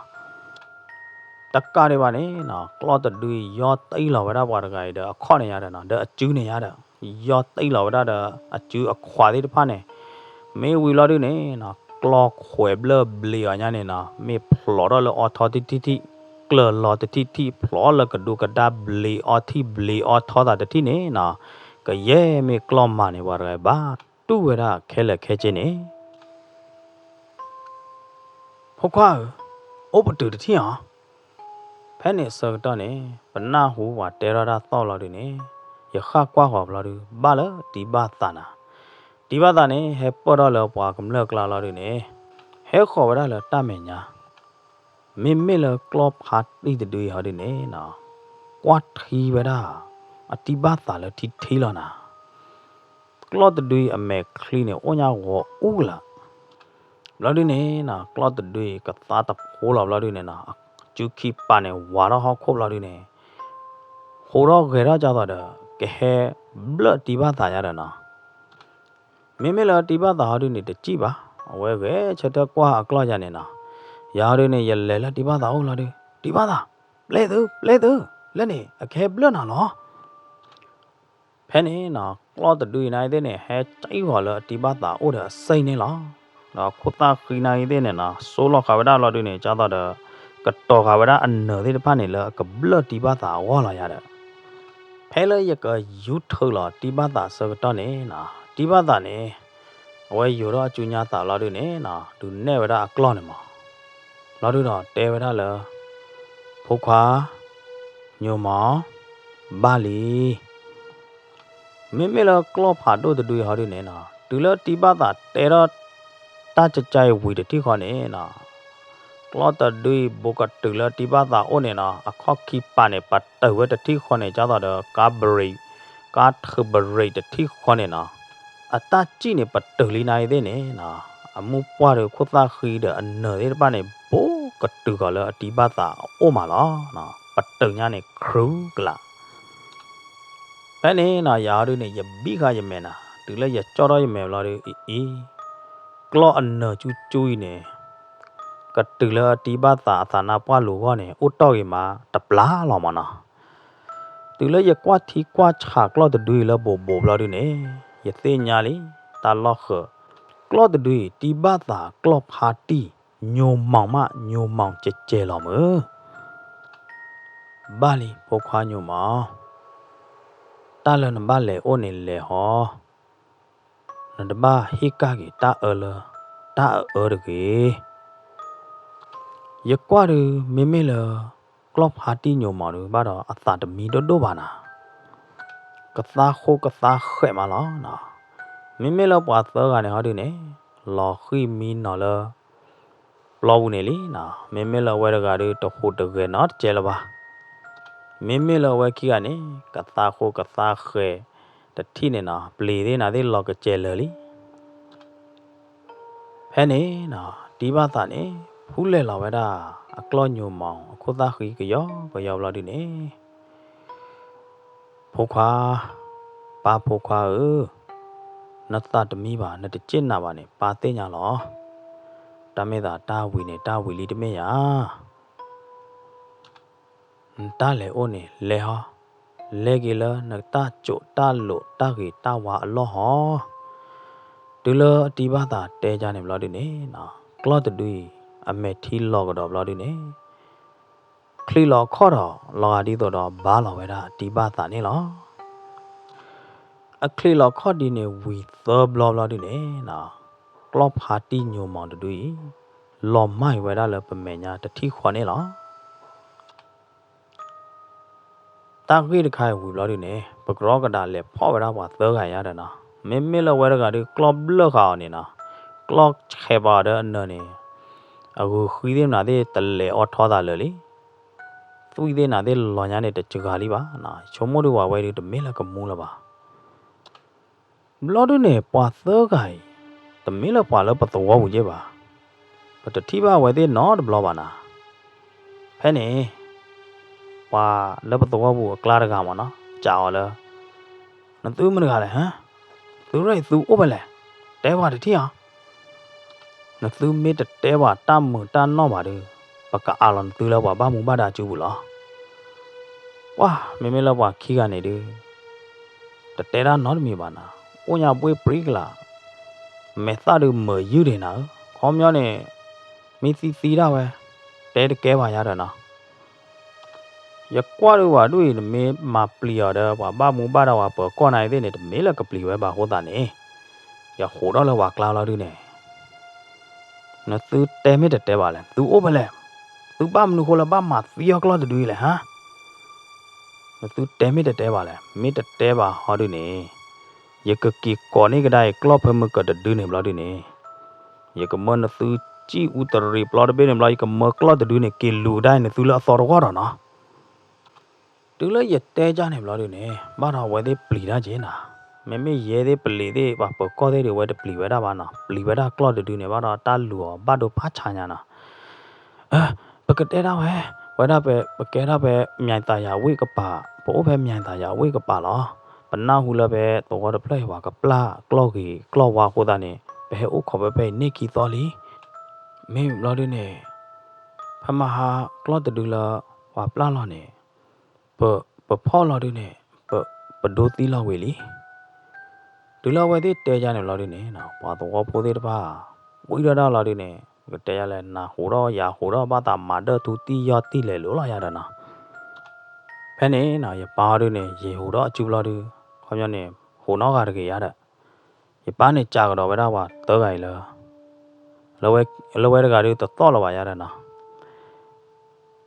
ตะกาတွေပါနဲ့နော်ကလော့တဒူရောတိတ်လောဝရပါတကရတဲ့အခေါနေရတယ်နော်တဲ့အကျူးနေရတဲ့ရောတိတ်လောဝရတဲ့အကျူးအခွာလေးတစ်ဖက်နဲ့မေဝီလော်ဒူနေနော်ကလော့ခွဲဘလဘလီအညာနေနော်မေဖလော်တော့လော်ထော်တီကလော်လော်တီဖလော်လကဒူကဒါဘလီအော်တီဘလီအော်ထော်တာတီနေနော်ကရဲမေကလော့မနေပါရပါတူဝရခဲလက်ခဲချင်းနေဟုတ်ကွာအိုပတူတီဟာဖဲနေစောတော့နေပနာဟူဝတဲရတာသောက်လာတယ်နေရခကွာဟောဘလာดูဘာလဒီဘာသနာဒီဘာသနေဟဲပေါ်တော့လောပွားကမလကလာလာတယ်နေဟဲခေါ်ဝရလတမညာမေမေလကလော့ဖတ်ဒီတူဟာတယ်နေနော်ကွာထီဝရအတိဘာသလတီထီလာနာကလော့တူအမေခလီနေအိုညာဝအိုလာဘလာดูနေနော်ကလော့တူကသားတဖိုးလာဘလာดูနေနော်ကျူခိပါနေဝါတော့ဟောခုတ်လာတယ်နေဟိုတော့ခေရကြတော့တယ်ကဲဘလတီဘာသာရတယ်နော်မင်းမလာတီဘာသာဟာတို့နေတကြည့်ပါအဝဲပဲချက်တော့ကွာအကလော့ရနေနော်ရာတွေနေရလဲလက်တီဘာသာဟုတ်လားတီဘာသာပလဲသူလက်နေအခဲဘလနာနော်ဖဲနေနော်ကလော့တူနိုင်တဲ့နေဟဲတိုင်ဟောလတီဘာသာအိုတယ်စိတ်နေလားနော်ခုတာခိနိုင်တဲ့နေနော်ဆိုးလောက်ခါဝဒါလော်တွေနေကြတော့တယ်ကတော်ခါဝရအနော်ဒီတဖာနေလကဘလတီဘာသာဝါလာရတယ်ဖဲလရကယူထော်လာတီဘာသာစကတော့နေနာတီဘာသာနေအဝဲယူတော့အကျူညာသာလာတို့နေနာဒူနဲ့ဝရအကလော့နေမှာလာတို့တော့တဲဝရလဖုတ်ခွာညိုမောဘာလီမေမေလကလော့ဖာတို့တူဟာတို့နေနာဒူလတီဘာသာတဲတော့တာကြကြဝီတတိခေါနေနာကလော့တဒွေဘကတူလတိဘာသာအိုနေနာအခခိပါနေပတ်တဝတတိခေါနေကြတော့ကာဘရိကာထဘရိတတိခေါနေနာအတကြည့်နေပတ်တူလီနိုင်တဲ့နေနာအမှုပွားရခုသခီတဲ့အနော်တဲ့ပနေဘောကတူကလအတိဘာသာအိုမလားနာပတ်တူညာနေခရူကလာဘယ်နေနာယာတို့နေယပိခယမဲနာဒီလက်ရကြောတော့ယမဲလာတွေအေးကလော့အနော်ကျူးနေကတူလတီဘာသာသာနာပွားလိုဟောနေဥတော့ရမှာတပလားလောမနာတူလရကွာတီကွာချာကလော့တဒွေလဘောဘလာဒူနေယသိညာလီတာလော့ခကလော့တဒွေတီဘာသာကလော့ဖာတီညိုမောင်မညိုမောင်ကျဲလောမဘာလီပိုခွာညိုမောင်တာလနဘာလေအိုနေလေဟောနန္ဒဘာဟိကာဂီတာလတာရကေยกว่าดูไม่เลยกลอบฮาร์ตี้โยมาดูบ้าดออัตตามีโดบานะกษาโคกษาเขมาแล้วนะไม่เลยปวดเสือกันเนี่ยฮะดูเนี่ยหล่อขี้มีนอเลยหล่อบุญเลยนะไม่เลยเวรกันดูตะโคตะเกนอตเจลบ้าไม่เลยเวกี้กันเนี่ยกษาโคกษาเขแต่ที่เนี่ยนะปลีเนี่ยนะที่หล่อก็เจลเลยแค่นี้นะที่บ้านตาเนี่ยဖူးလဲလာဝဲတာအကလော့ညိုမောင်အခုသားခီကရောက်လာဒီနေဖိုခွာပါဖိုခွာနတ်တာတမီပါနတ်ကျင့်နာပါနေပါသိညာလောတမဲတာတာဝီနေတာဝီလီတမဲရတာလေအိုနေလေဟာလေကီလာနတာချိုတာလို့တာကီတာဝါအလောဟောဒူလတီဘာတာတဲကြနေမလို့ဒီနေနော်ကလော့တဒူအမေထီလောကတော့ဘလာဒီနေခလီလောခေါ်တော့လောဒီတော့ဘာလောဝဲတာဒီဘာသာနေလောအခလီလောခေါ်ဒီနေဝီသဘလာဒီနေနော်ကလော့ပါတီညိုမောင်တူလောမိုင်ဝဲတာလပမေညာတတိခွာနေလောတာခိတခိုင်ဝီဘလာဒီနေပကရောကတာလေဖောဝဲတာပါသခိုင်ရတယ်နော်မေလောဝဲတာကဒီကလော့ဘလခါနေနော်ကလော့ချေပါတဲ့အနေနဲ့အခုခီးတယ်နာတဲ့တလေအော်ထောတာလေသ သူ့သေးနာသေးလော်ညာနဲ့တချကာလီပါနာချုံမို့တော့ဝဲတွေတမင်းလကမူးလာပါဘလော်ဒနဲ့ပွာသောကိုင်တမင်းလပွာလပတော်ဝူရဲ့ပါပတတိပါဝဲသေးနော်ဘလော်ပါနာဖဲနေပွာလပတော်ဝူကလာရကမနော်ကြောက်လားနသူမနကလည်းဟမ်သူရိုက်သူဥပလဲတဲပါတတိအောင်နသူမေတတဲပါတမတန်တော့ပါလေပကအာလွန်သူလောက်ပါဘာမူဘာတာကျူဘူးလားဝါမေလောက်ပါခီကနေတူတတဲတာနော်မီပါနာအိုညာပွေးပရိကလာမေသတို့မယူတယ်နော်ခေါမျောနေမီစီတော့ပဲတဲတကဲပါရတော့နော်ရကွာတော့တို့မေမပလီရတော့ဘာမူဘာတော့ပါကောနိုင်တဲ့နေမေလကပလီဝဲပါဟောတာနေရဟိုတော့လောကလာလာတို့နေနသူတဲမီတဲပါလဲသူအိုဘလဲသူပါမနုခိုလာပါမသီယောကလာတူလေဟာနသူတဲမီတဲပါလဲမီတဲပါဟောတို့နေยกกีก่อนนี่ก็ได้กลอบเพิ่มก็จะดูเนี่ยบลอดูเนี่ยยกมันซื้อจีอุตรีบลอดไปเนี่ยบลอยก็มันกลอดจะดูเนี่ยกินลูได้เนี่ยซื้อละสอดก็แล้วเนาะดูแล้วอย่าเตะจ้าเนี่ยบลอดูเนี่ยบ้านเราไว้ได้ปลีได้เจนะไม่เย่ได้ปลีได้ว่าปก็ได้เดี๋ยวไว้ได้ปลีไว้ได้บ้านเนาะปลีไว้ได้กลอดจะดูเนี่ยบ้านเราตาหลัวบ้านเราพัดชาญานะปกติได้ไว้ได้ไปปกติได้ไปมีตายาวิ่งกับป่าพวกไปมีตายาวิ่งกับป่าหรอปนาหูละเบตัวก็เพลย์ว่ากับปลากล้อกีกล้อว่าโคตรเนี่ยไปให้อุขอไปนี่กี่ตอลีไม่รอดูเนี่ยพม่าหากล้อจะดูละว่าปลาละเนี่ยเปิดพ่อรอดูเนี่ยเปิดดูตีละเวลีดูละเวทีเตะจานเนี่ยรอดูเนี่ยนะว่าตัวก็พูดได้ป่ะวิ่งได้รอดูเนี่ยก็เตะอะไรนะหัวเราอย่าหัวเราบ้าตามาเด้อทุตียอดตีเลยรู้ละอย่าเด้อนะแค่นี้นะอย่าป้าดูเนี่ยอย่าหัวเราจุบรอดูเขาเนี่ยหัวนอกอะไรกันยาดะยี่ป้าเนี่ยจากเราไปได้ว่าตัวไงเลยเราไว้ได้กันดูต่อเราไปยาดะนะ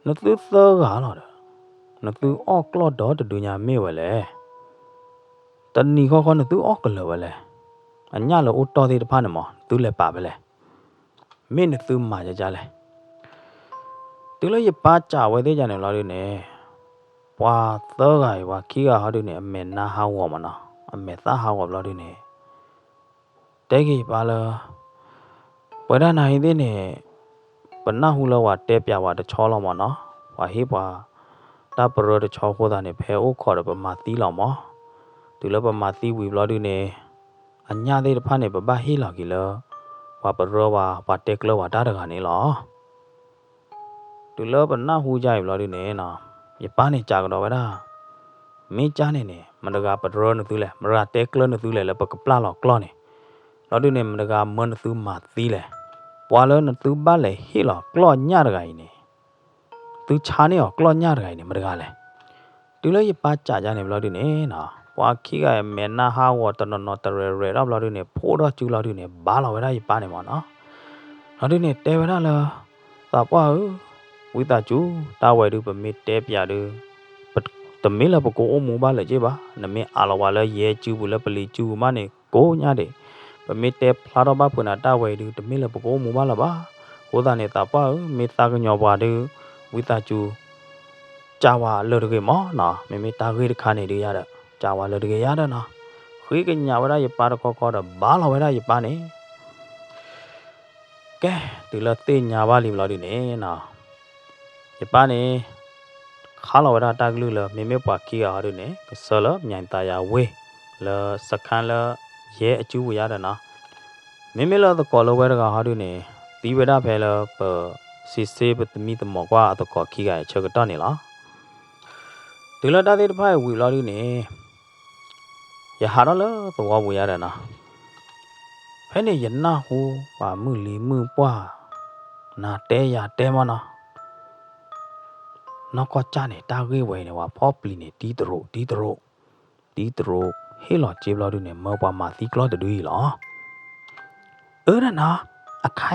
นักตื้อตัวกันหรอนักตื้อออกกลอดดอจะดูยามไม่ไหวเลยตอนนี้เขานักตื้อออกกันเลยไปเลยอันนี้เราอุดต่อที่ผ่านเนี่ยมั้งตื้อเลยป่าไปเลยไม่นักตื้อมาจะเลยตื้อเลยยี่ป้าจ่าไว้ได้ยังเนี่ยเราดูเนี่ยว่าตัวไงว่าขี้ก็เขาดูเนี่ยเมนน่าหาวมันเนาะเมตตาหาวเราดูเนี่ยแต่กี่ปาละเปิดหน้าให้ได้เนี่ยปนหน้าหูเราว่าเตะปยาว่าจะชอเรามันเนาะว่าเฮียว่าถ้าเปิดจะชอโคตรเนี่ยเพลโอขอจะประมาตีเรามั้งถึงแล้วประมาตีวิบเราดูเนี่ยอันยาได้ผ่านเนี่ยประบ้าเฮียเรากี่แล้วว่าเปิดว่าเตะเราว่าได้เท่ากันนี่หรอถึงแล้วปนหน้าหูใจเราดูเนี่ยเนาะอย่าป้าเนี่ยจากเราไปได้ไม่จ้าเนี่ยมันจะกับปลาเนื้อตัวเลยมันจะเตะเนื้อตัวเลยแล้วปกปลาหลอกกล้อเนี่ยเราดูเนี่ยมันจะกับมันตัวมาตีเลยปลาเนื้อตัวบ้าเลยเฮียหลอกกล้อหยาดไงเนี่ยตัวชาเนี่ยกล้อหยาดไงเนี่ยมันจะกับเลยดูแล้วอย่าป้าจ่าเนี่ยเราดูเนี่ยนะว่าขี้ก็เมนน่าหาวตอนนอนตะเร่เราดูเนี่ยพูดเราจูเราดูเนี่ยบ้าเราไปได้อย่าป้าเนี่ยมันเนาะเราดูเนี่ยเตะไปได้เลยแต่ว่าวิตาจูตาไว้ดูเป็นมิตรเตะปยาดูแต่ไม่ละปกโอมูบ้าเลยใช่ปะนั่นไม่อาละว่าเลยเย่จูบุละปลีจูมาเนี่ยโกญ่าเดเป็นมิตรเตะพลาดบ้าเพื่อนตาไว้ดูแต่ไม่ละปกโอมูบ้าละบ้าโหตาเนี่ยตาป้าไม่ตาก็ยอบ้าดูวิตาจูจ้าวาเลือดเกยมั้งนะไม่ตาเกยข้าเนี่ยดูยาดจ้าวาเลือดเกยยาดนะคุยกันยาวได้ยี่ป้าตะก็เดบ้าเราได้ยี่ป้าเนี่ยแกถึงละเตี้ยยาบ้าลิมเราดูเนี่ยนะยี่ป้าเนี่ยข้าเราได้ตากลูเลยไม่ปากขี้อาดูเนี่ยก็สลับยันตายาเวแล้วสักครั้งแล้วเย่จูบยาดนะไม่ละตะกอเราไว้ตะกอหาดูเนี่ยตีเวลาเพลแล้วเปิดซีเซปตมีตะหมอกว่าตะกอขี้ไก่เชื่อกันตอนนี้ละถึงแล้วได้ที่พ่ายวิเราดูเนี่ยอย่าหาเราเลยตัววิยาดนะเพราะเนี่ยยันหน้าหูว่ามือลีมือป้าหน้าเตะยาเตะมันนะนอกจากนี้ตาเกยไว้เนี่ยว่าพ่อปลีเนี่ยตีตโรเฮลอเจ็บเราดูเนี่ยเมื่อว่ามาตีกล้อจะดูอีหรอนั่นนะอะใคร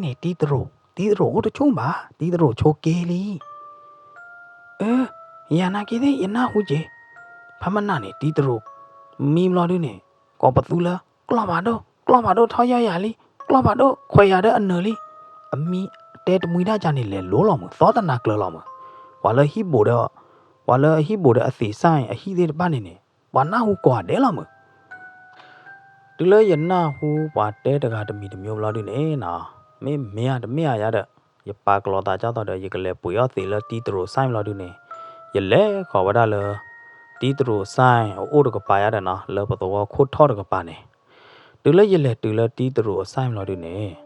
เนี่ยตีตโรตัวชุ่มบ้าตีตโรโชเกลียานาคิดได้ยานาหูเจพมันน่ะเนี่ยตีตโรมีมเราดูเนี่ยก็ประตูละกล้อมาโดทอยายาลีกล้อมาโดควยยาเดอันเนอลีมีเตะมือได้จานนี่แหละโลหล่อมึงซอตนากลอหล่อมึง完了一波的，完了一波的谁上啊？一的半年呢，完那户挂的了么？对了，人那户把的这个的米的苗老的呢，那没啊的没啊呀的，也把个老大家到的一个来不要对了，地头上老的呢，也来考不到了，地头上我这个把呀的呢，了不多我苦讨这个把呢，对了也来对了地头上老的呢，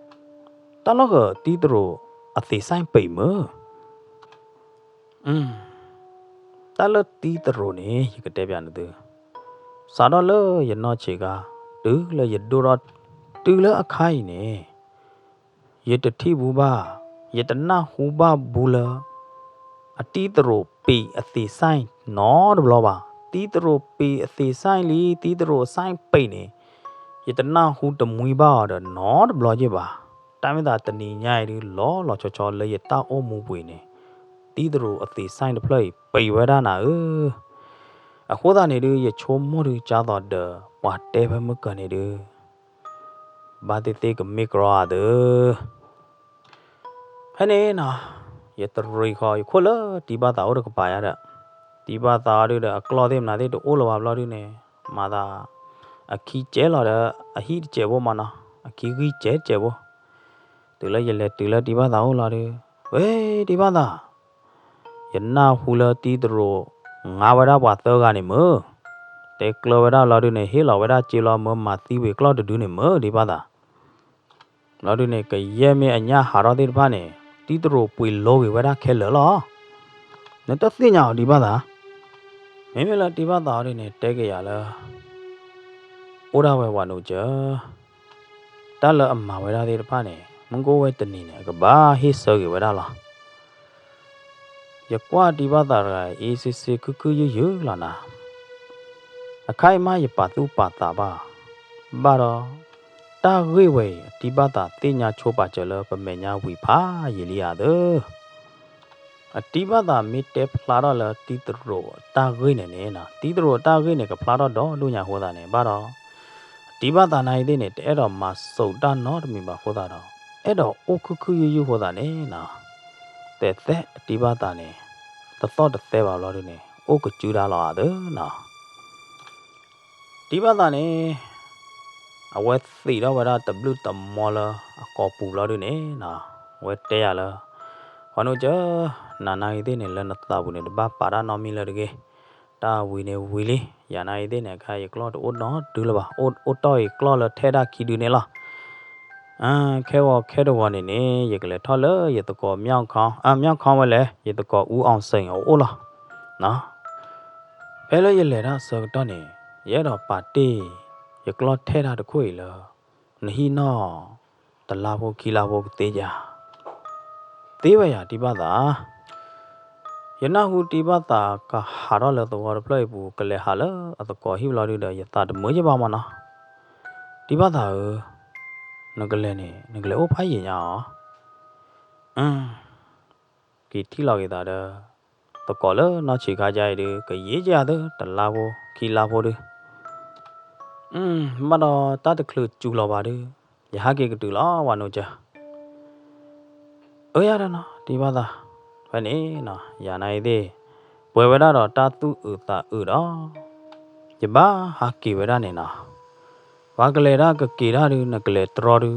但那个地头啊谁上背么？但了地头呢，一个代表的，啥到了也拿去个。từ là dịch đô ra từ là khai nè dịch thi bu ba dịch na hu ba bu la a ti tro pi a ti sai nó được lo ba ti tro pi a ti sai li ti tro sai pi nè dịch na hu tầm mui ba đó nó được lo chứ ba ta mới ta tình nhai đi lo cho lấy dịch ta ôm mu bụi nè ti tro a ti sai được play pi vậy đó nè à khối ta này đi chôm mua đi cha tọt đờ và đẹp hơn mức cái này đi ba tê tê cái micro đờ hay nè nè giờ tao rồi khỏi khối lỡ tí ba tao được cái bài đó tí ba tao đi được clo thêm nào đi được ô lô vào đi nè mà ta à khi chế là đó à khi chế vô mà nó à khi ghi chế vô từ lấy giờ lệ từ lấy tí ba tao là đi ê tí ba tao giờ nào hula tí rồi ngã vào đó bắt tao cái này mơ để clo vào đó là đi này hết là vào đó chỉ là mơ mà tí về clo được này mơ đi bắt à là đi này cái gì mà anh nhá hà ra đi bắt này tí rồi bùi lô về vào đó khé lỡ lo nên tất nhiên nhau đi bắt à mấy mấy là đi bắt tao đi này để cái gì là ô đâu về vào nấu chứ ta là mà vào đó đi bắt này muốn có về tình này cái ba hết sợ cái vào đó là giờ qua đi bắt tao rồi ECC cứ dữ là na khai mai giờ bắt tu bắt ta ba đó ta gửi về đi bắt ta tên nhà chùa bắt chờ là bên mẹ nhà quỷ phá gì liền đó đi bắt ta mi tép phá đó là đi từ rồi ta gửi này nè đi từ rồi ta gửi này cái phá đó đôi nhà hồ ta này ba đó đi bắt ta này đây này để đó mà sầu ta nó mình bảo hồ ta đó ở đó ô cứ dữ hồ ta này để đi bắt ta này ta to để vào lo đi này ô cứ chú đã lo đó đi bắt ta này à quét xì đó vào đó tập lưu tầm mò là có bù lo đi này quét té là họ nói chứ này thế này là nó tao bù này ba bà đã nói mình là được ta vui này vui đi giờ này thế này cái clo ốt nó từ là bà ốt toi clo là thế đã khi đưa này là khéo đồ này nè giờ cái là thôi lỡ giờ tao có miao con vậy lẽ giờ tao có u on sình ô là nó bây giờ lẽ đó sợ đó nè giờ đó bà tê giờ clo thế ra được khui là nhi nó ta la vô khi la vô tê giờ tê vậy à đi ba ta giờ na hu đi ba ta cả hà đó là tao gọi play bu cái lẽ hà lỡ tao có hiểu lo đi đời giờ ta được mới chứ bao mà nó đi ba ta nó cái lẽ ốp hay gì nhở cái thi lo cái ta đó tao có lỡ nó chỉ cả dài được cái gì chứ đó ta la vô khi la vô đi mà đó ta được khử chú lo vào đi giờ hai cái từ lo vào nó chưa ya đó nó đi bao ta phải nè nó giờ này đi bởi vậy đó ta tu ta đó giờ ba hai kỳ vậy đó này nó và cái lẽ đó cái kỳ đó đi nó cái lẽ trò đi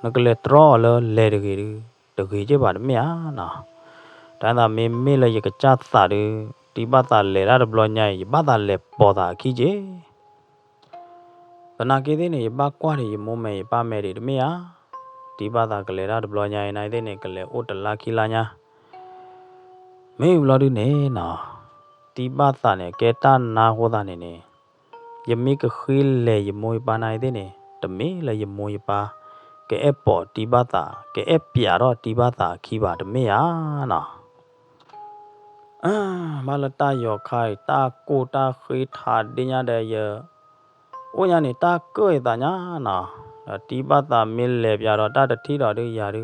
nó cái lẽ trò là lẽ được cái chứ bạn mẹ nó ta là mình là cái chát ta đi ba ta lẽ đó được lo nhảy ba ta lẽ bỏ ta khi chứ tao cái thế này ba qua thì mua mày ba mẹ thì mẹ đi ba ta cái lẽ đó được lo nhảy này thế này cái lẽ ốt là khi là nha mấy lo đi nè nó đi ba ta này cái ta na hồ ta này nè giờ mấy cái khi lẽ giờ mua ba này thế này tầm mấy là giờ mua ba cái apple đi ba ta cái apple đó đi ba ta khi ba tầm mấy nó mà là ta giờ khai ta cô ta khi thà đi nhà đây giờ ô nhà này ta cười ta nhá nó tí ba ta miền lẹp giờ đó ta được thi đó đi giờ đi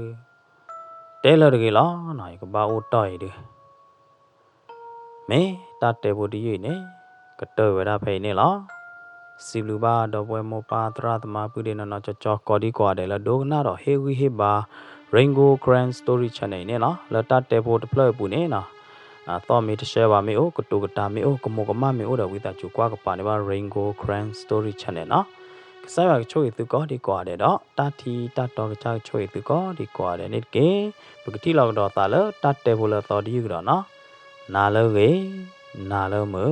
té là được cái đó này có bao ô trời đi mấy ta té bộ đi gì nè cái trời vậy ta phải nè lo xí lu ba đó với một ba tra mà bữa nay nó cho có đi qua đây là đồ na đó heavy ba Rainbow Grand Story channel nè nó là ta té bộ play bữa nè nó thought me to share wa me o kutu kata me o komo kama me o da with a chukwa ka pa ne ba Rainbow Grand Story Channel no sai ba choi tu ko di kwa de do ta thi ta to ka cha choi tu ko di kwa de nit ke bu ti lo do ta lo ta te bu lo to di yu do no na lo ge na lo mo